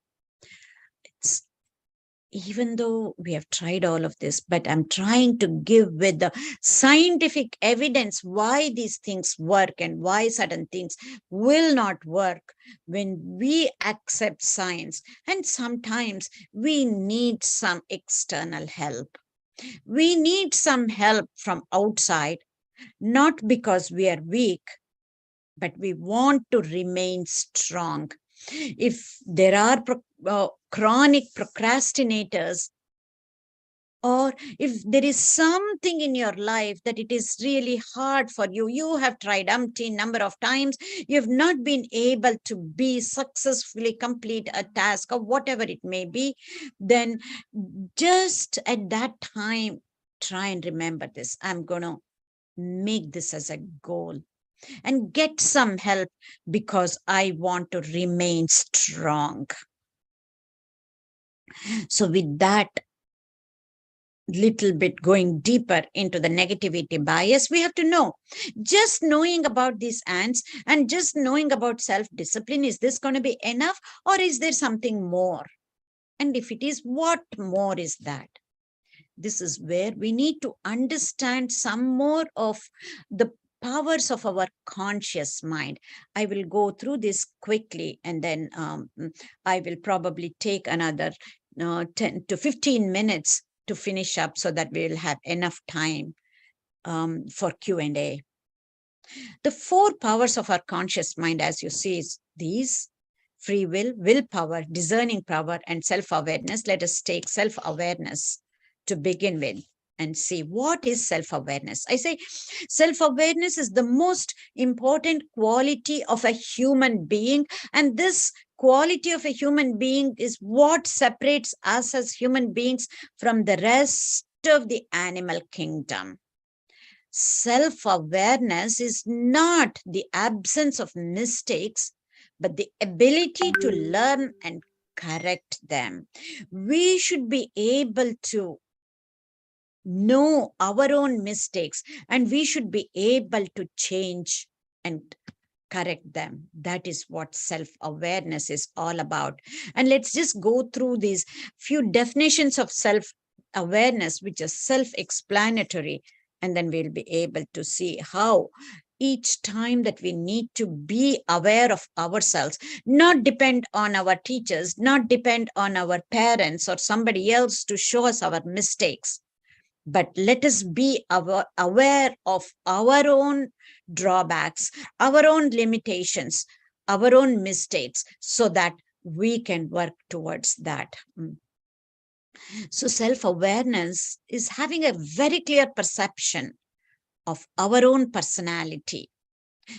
Even though we have tried all of this, but I'm trying to give with the scientific evidence why these things work and why certain things will not work when we accept science. And sometimes we need some external help. We need some help from outside, not because we are weak, but we want to remain strong. If there are chronic procrastinators, or if there is something in your life that it is really hard for you, you have tried umpteen number of times, you have not been able to be successfully complete a task or whatever it may be, then just at that time, try and remember this. I'm going to make this as a goal and get some help because I want to remain strong. So with that little bit going deeper into the negativity bias, we have to know, just knowing about these ants and just knowing about self-discipline, is this going to be enough, or is there something more? And if it is, what more is that? This is where we need to understand some more of the powers of our conscious mind. I will go through this quickly, and then I will probably take another 10 to 15 minutes to finish up so that we will have enough time for Q&A. The 4 powers of our conscious mind, as you see, is these: free will, willpower, discerning power, and self-awareness. Let us take self-awareness to begin with and see what is self-awareness. I say self-awareness is the most important quality of a human being, and this quality of a human being is what separates us as human beings from the rest of the animal kingdom. Self-awareness is not the absence of mistakes, but the ability to learn and correct them. We should be able to know our own mistakes, and we should be able to change and correct them. That is what self-awareness is all about. And let's just go through these few definitions of self-awareness, which are self-explanatory, and then we'll be able to see how each time that we need to be aware of ourselves, not depend on our teachers, not depend on our parents or somebody else to show us our mistakes, but let us be aware of our own drawbacks, our own limitations, our own mistakes, so that we can work towards that. So self-awareness is having a very clear perception of our own personality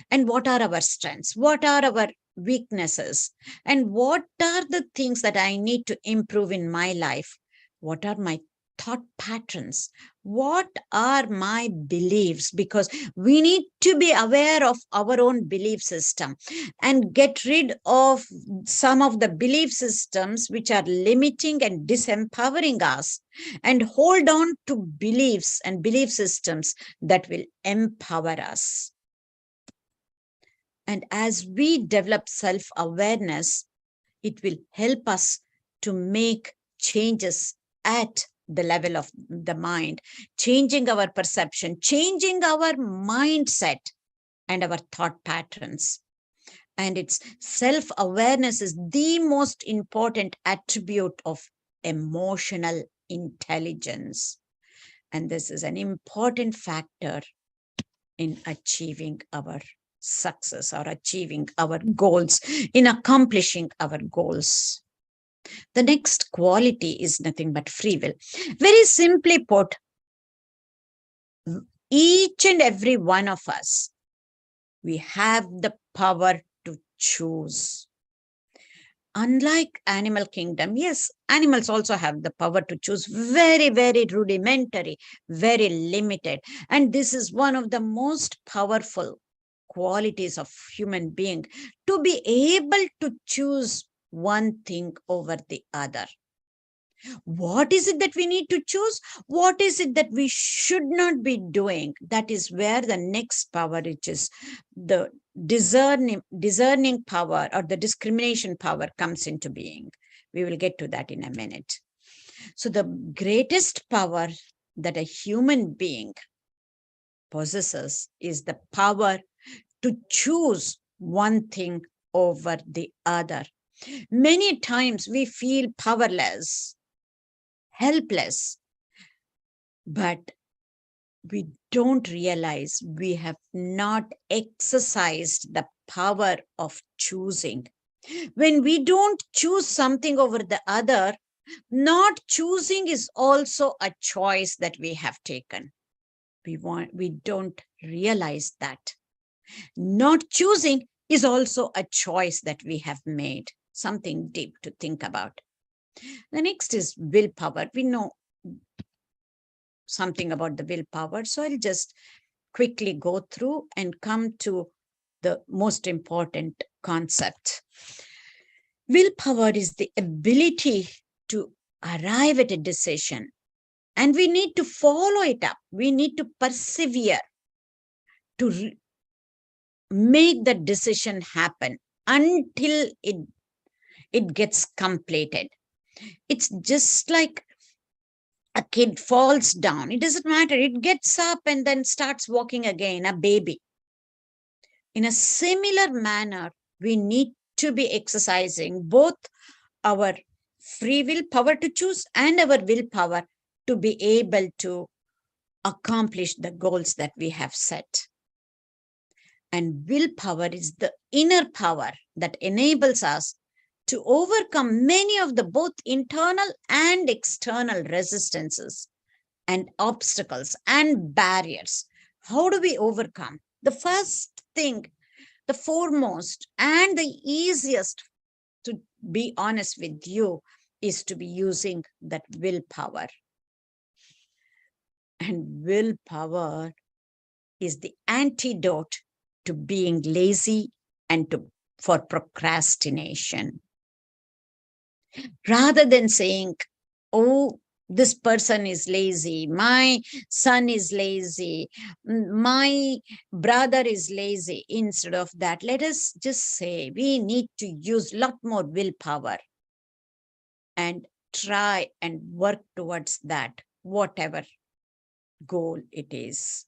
and what are our strengths, what are our weaknesses, and what are the things that I need to improve in my life. What are my thought patterns? What are my beliefs? Because we need to be aware of our own belief system and get rid of some of the belief systems which are limiting and disempowering us, and hold on to beliefs and belief systems that will empower us. And as we develop self-awareness, it will help us to make changes at the level of the mind, changing our perception, changing our mindset and our thought patterns. And it's self-awareness is the most important attribute of emotional intelligence. And this is an important factor in achieving our success or achieving our goals, in accomplishing our goals. The next quality is nothing but free will. Very simply put, each and every one of us, we have the power to choose. Unlike animal kingdom, yes, animals also have the power to choose, very, very rudimentary, very limited. And this is one of the most powerful qualities of human being, to be able to choose one thing over the other. What is it that we need to choose? What is it that we should not be doing? That is where the next power, which is the discerning power or the discrimination power, comes into being. We will get to that in a minute. So the greatest power that a human being possesses is the power to choose one thing over the other. Many times we feel powerless, helpless, but we don't realize we have not exercised the power of choosing. When we don't choose something over the other, not choosing is also a choice that we have taken. We don't realize that. Not choosing is also a choice that we have made, something deep to think about. The next is willpower. We know something about the willpower, so I'll just quickly go through and come to the most important concept. Willpower is the ability to arrive at a decision, and we need to follow it up. We need to persevere to make the decision happen until it gets completed. It's just like a kid falls down. It doesn't matter. It gets up and then starts walking again, a baby. In a similar manner, we need to be exercising both our free will power to choose and our willpower to be able to accomplish the goals that we have set. And willpower is the inner power that enables us to overcome many of the both internal and external resistances and obstacles and barriers. How do we overcome? The first thing, the foremost and the easiest, to be honest with you, is to be using that willpower. And willpower is the antidote to being lazy and for procrastination. Rather than saying, oh, this person is lazy, my son is lazy, my brother is lazy, instead of that, let us just say we need to use a lot more willpower and try and work towards that, whatever goal it is.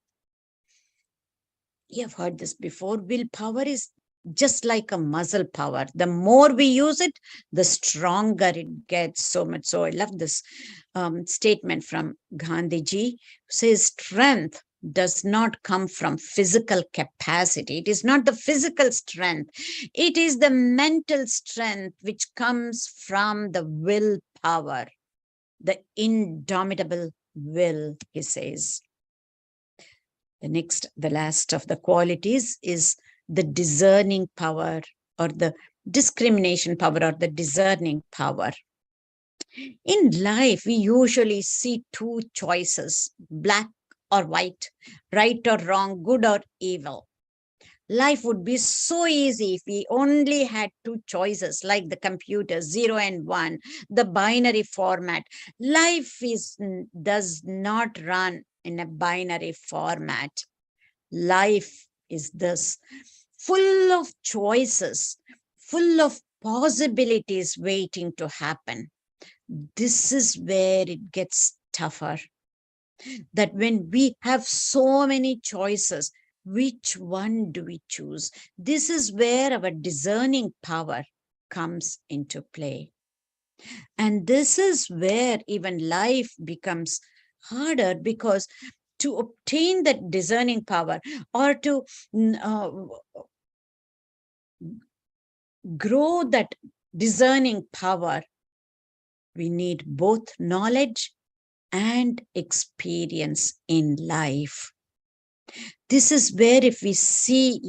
You have heard this before. Willpower is just like a muscle power. The more we use it, the stronger it gets. So much so, I love this statement from Gandhiji, who says strength does not come from physical capacity. It is not the physical strength. It is the mental strength which comes from the willpower, the indomitable will, he says. The last of the qualities is the discerning power, or the discrimination power, or the discerning power. In life, we usually see two choices, black or white, right or wrong, good or evil. Life would be so easy if we only had two choices, like the computer, 0 and 1, the binary format. Life does not run in a binary format. Life is this, full of choices, full of possibilities waiting to happen. This is where it gets tougher. That when we have so many choices, which one do we choose? This is where our discerning power comes into play. And this is where even life becomes harder, because to obtain that discerning power, or to grow that discerning power, we need both knowledge and experience in life. This is where, if we see,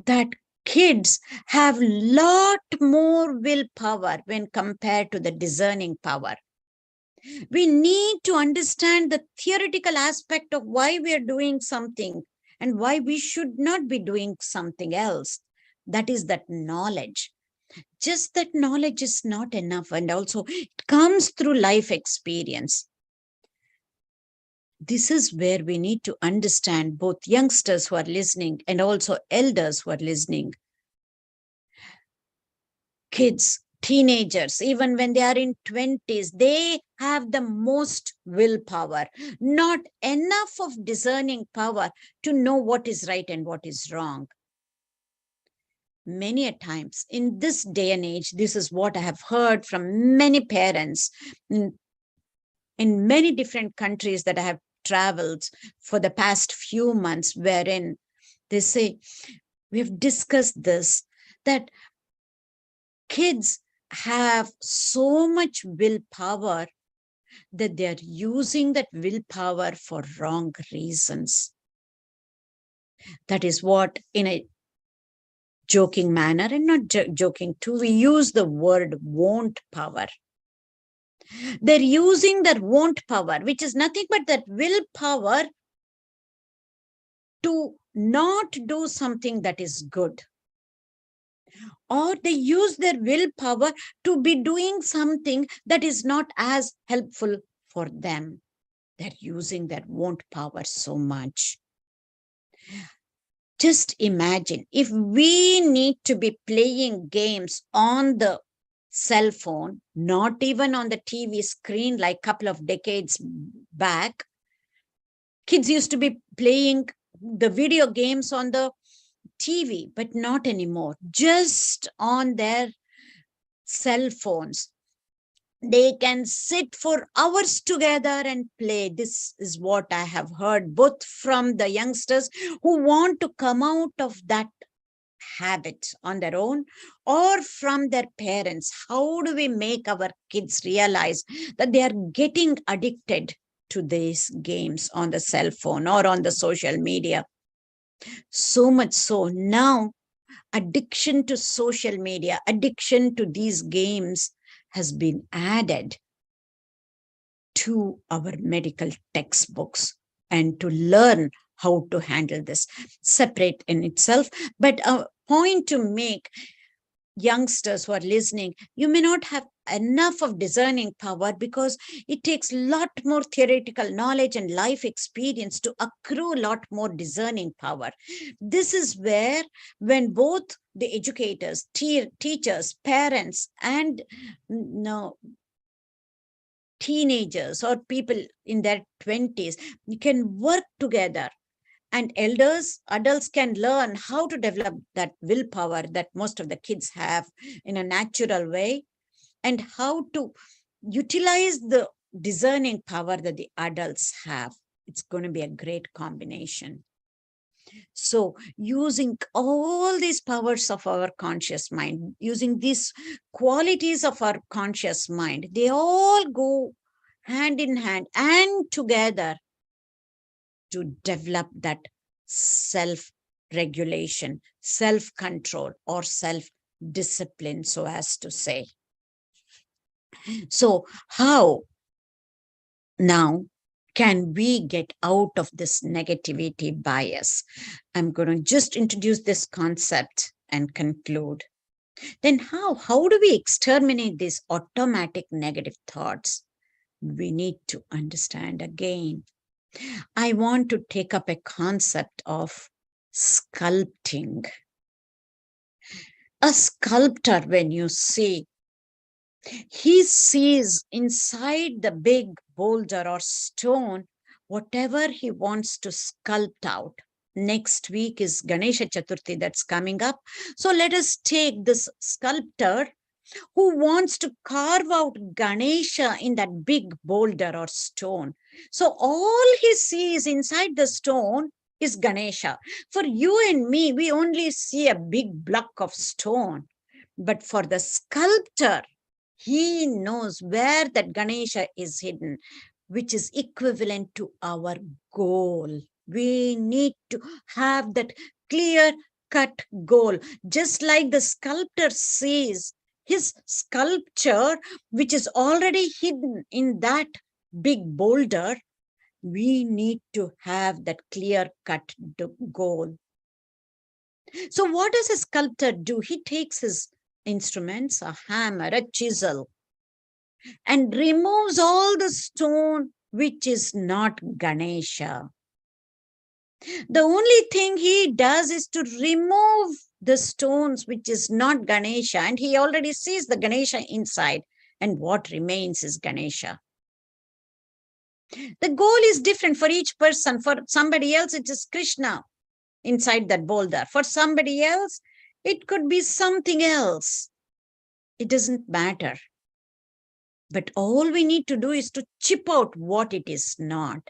that kids have a lot more willpower when compared to the discerning power. We need to understand the theoretical aspect of why we are doing something and why we should not be doing something else. That is that knowledge. Just that knowledge is not enough, and also it comes through life experience. This is where we need to understand, both youngsters who are listening and also elders who are listening. Kids, teenagers, even when they are in 20s, they have the most willpower, not enough of discerning power to know what is right and what is wrong. Many a times in this day and age, this is what I have heard from many parents in many different countries that I have traveled for the past few months, wherein they say, we have discussed this, that kids have so much willpower that they are using that willpower for wrong reasons. That is what, in a joking manner, and not joking too, we use the word want power. They're using that want power, which is nothing but that willpower to not do something that is good. Or they use their willpower to be doing something that is not as helpful for them. They're using that want power so much. Just imagine if we need to be playing games on the cell phone, not even on the TV screen like a couple of decades back. Kids used to be playing the video games on the TV, but not anymore, just on their cell phones. They can sit for hours together and play. This is what I have heard, both from the youngsters who want to come out of that habit on their own, or from their parents. How do we make our kids realize that they are getting addicted to these games on the cell phone or on the social media? So much so now, addiction to social media, addiction to these games has been added to our medical textbooks, and to learn how to handle this, separate in itself. But a point to make, youngsters who are listening, you may not have enough of discerning power, because it takes a lot more theoretical knowledge and life experience to accrue a lot more discerning power. This is where, when both the educators, teachers, parents, and teenagers or people in their 20s, you can work together And adults can learn how to develop that willpower that most of the kids have in a natural way, and how to utilize the discerning power that the adults have. It's going to be a great combination. So using all these powers of our conscious mind, using these qualities of our conscious mind, they all go hand in hand and together to develop that self-regulation, self-control, or self-discipline, so as to say. So how now can we get out of this negativity bias? I'm going to just introduce this concept and conclude. Then how do we exterminate these automatic negative thoughts? We need to understand again. I want to take up a concept of sculpting. A sculptor, when you see, he sees inside the big boulder or stone whatever he wants to sculpt out. Next week is Ganesha Chaturthi that's coming up. So let us take this sculptor who wants to carve out Ganesha in that big boulder or stone. So all he sees inside the stone is Ganesha. For you and me, we only see a big block of stone. But for the sculptor, he knows where that Ganesha is hidden, which is equivalent to our goal. We need to have that clear-cut goal. Just like the sculptor sees his sculpture, which is already hidden in that big boulder, we need to have that clear-cut goal. So what does a sculptor do? He takes his instruments, a hammer, a chisel, and removes all the stone which is not Ganesha. The only thing he does is to remove the stones which is not Ganesha, and he already sees the Ganesha inside, and what remains is Ganesha. The goal is different for each person. For somebody else, it is Krishna inside that boulder. For somebody else, it could be something else. It doesn't matter. But all we need to do is to chip out what it is not.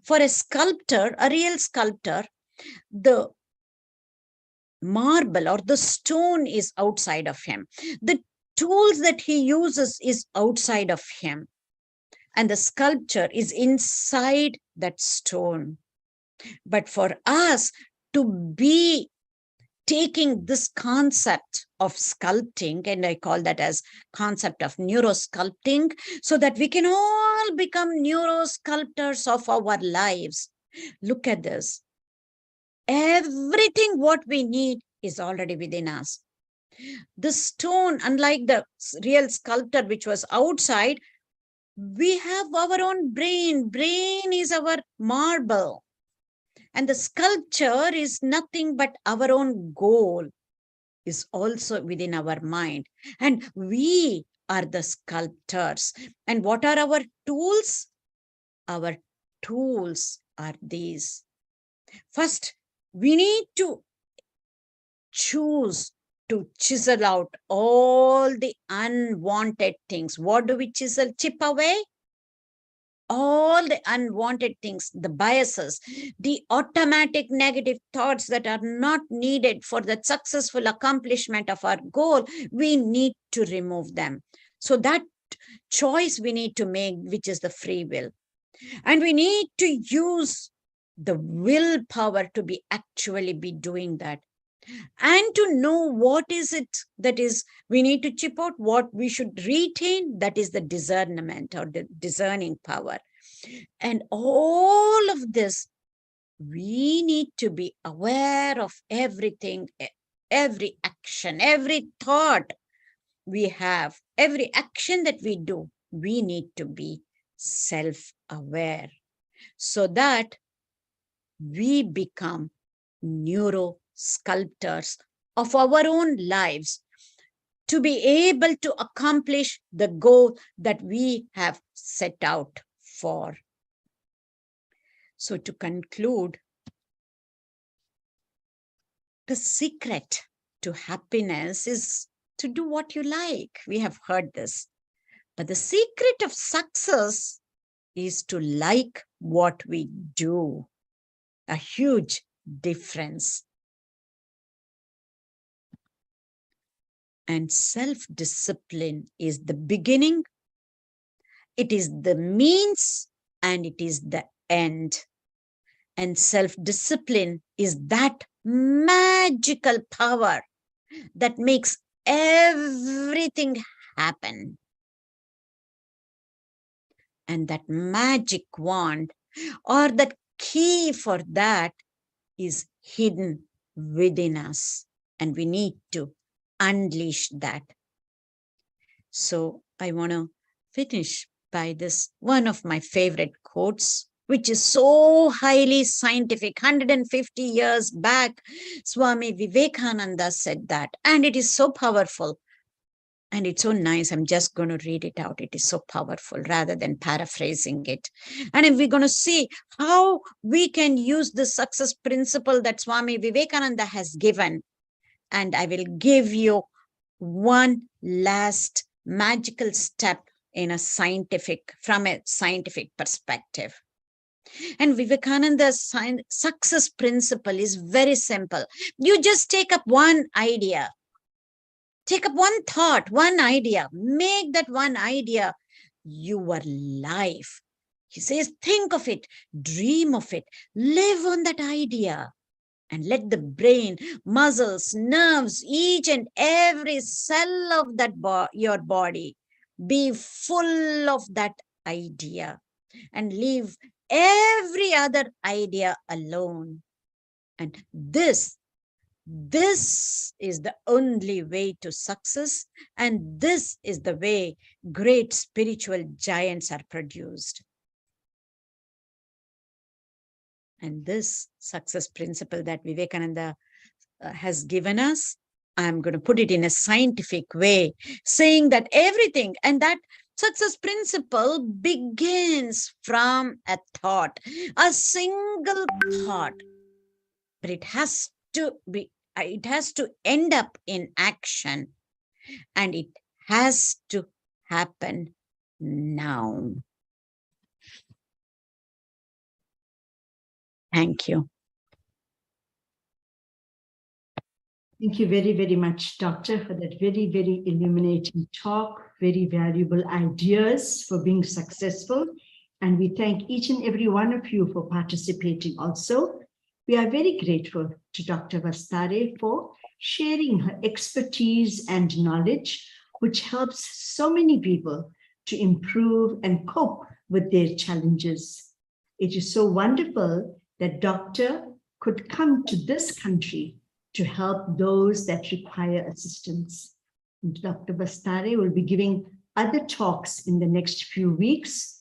For a sculptor, a real sculptor, the marble or the stone is outside of him. The tools that he uses is outside of him. And the sculpture is inside that stone. But for us to be taking this concept of sculpting, and I call that as concept of neurosculpting, so that we can all become neurosculptors of our lives. Look at this. Everything what we need is already within us. The stone, unlike the real sculptor which was outside, we have our own brain. Brain is our marble. And the sculpture is nothing but our own goal is also within our mind. And we are the sculptors. And what are our tools? Our tools are these. First, we need to choose to chisel out all the unwanted things. What do we chisel? Chip away? All the unwanted things, the biases, the automatic negative thoughts that are not needed for the successful accomplishment of our goal, we need to remove them. So that choice we need to make, which is the free will. And we need to use the willpower to be actually be doing that. And to know what is it that is, we need to chip out what we should retain, that is the discernment or the discerning power. And all of this, we need to be aware of everything, every action, every thought we have, every action that we do, we need to be self-aware so that we become neurosculptors of our own lives to be able to accomplish the goal that we have set out for. So to conclude, The secret to happiness is to do what you like. We have heard this. But the secret of success is to like what we do. A huge difference. And self-discipline is the beginning, it is the means, and it is the end. And self-discipline is that magical power that makes everything happen. And that magic wand, or that key for that, is hidden within us. And we need to unleash that. So I want to finish by this, one of my favorite quotes, which is so highly scientific. 150 years back, Swami Vivekananda said that, and it is so powerful. And it's so nice. I'm just going to read it out. It is so powerful rather than paraphrasing it. And if we're going to see how we can use the success principle that Swami Vivekananda has given, and I will give you one last magical step in a from a scientific perspective. And Vivekananda's success principle is very simple. You just take up one idea. Take up one thought, one idea, make that one idea your life. He says, think of it, dream of it, live on that idea, and let the brain, muscles, nerves, each and every cell of that your body be full of that idea, and leave every other idea alone. And this is the only way to success, and this is the way great spiritual giants are produced. And this success principle that Vivekananda has given us, I'm going to put it in a scientific way, saying that everything, and that success principle begins from a thought, a single thought, but it has to end up in action, and it has to happen now. Thank you. Thank you very, very much, Doctor, for that very, very illuminating talk, very valuable ideas for being successful. And we thank each and every one of you for participating also. We are very grateful to Dr. Vasthare for sharing her expertise and knowledge, which helps so many people to improve and cope with their challenges. It is so wonderful that Doctor could come to this country to help those that require assistance. And Dr. Vasthare will be giving other talks in the next few weeks.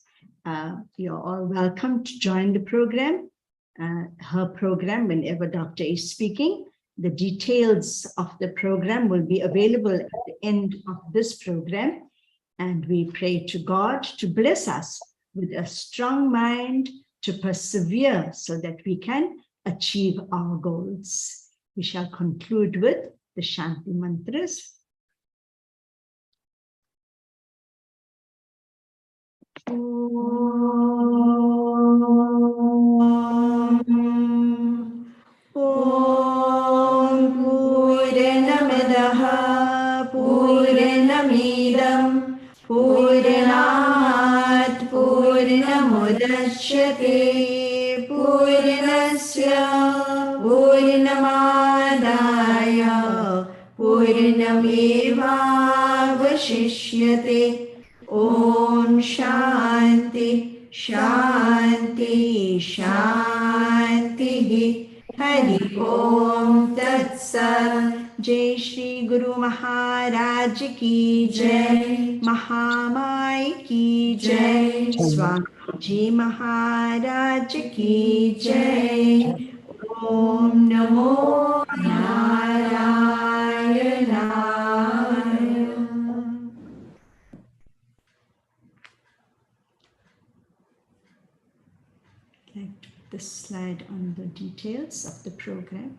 You're all welcome to join the program, her program, whenever Doctor is speaking. The details of the program will be available at the end of this program. And we pray to God to bless us with a strong mind to persevere so that we can achieve our goals. We shall conclude with the Shanti mantras. Om Purnamadaha Purnamidam Purnat Purnamudachyate Purnasya Purnamadaya Purnamevavashishyate. Om Shanti Shanti Shanti. Hari Om Tat Sat. Jai Shri Guru Maharaj Ki Jai, Mahamai Ki Jai, Swamiji Maharaj Ki Jai. Om Namo Narayana. I'd like to put the slide on the details of the program.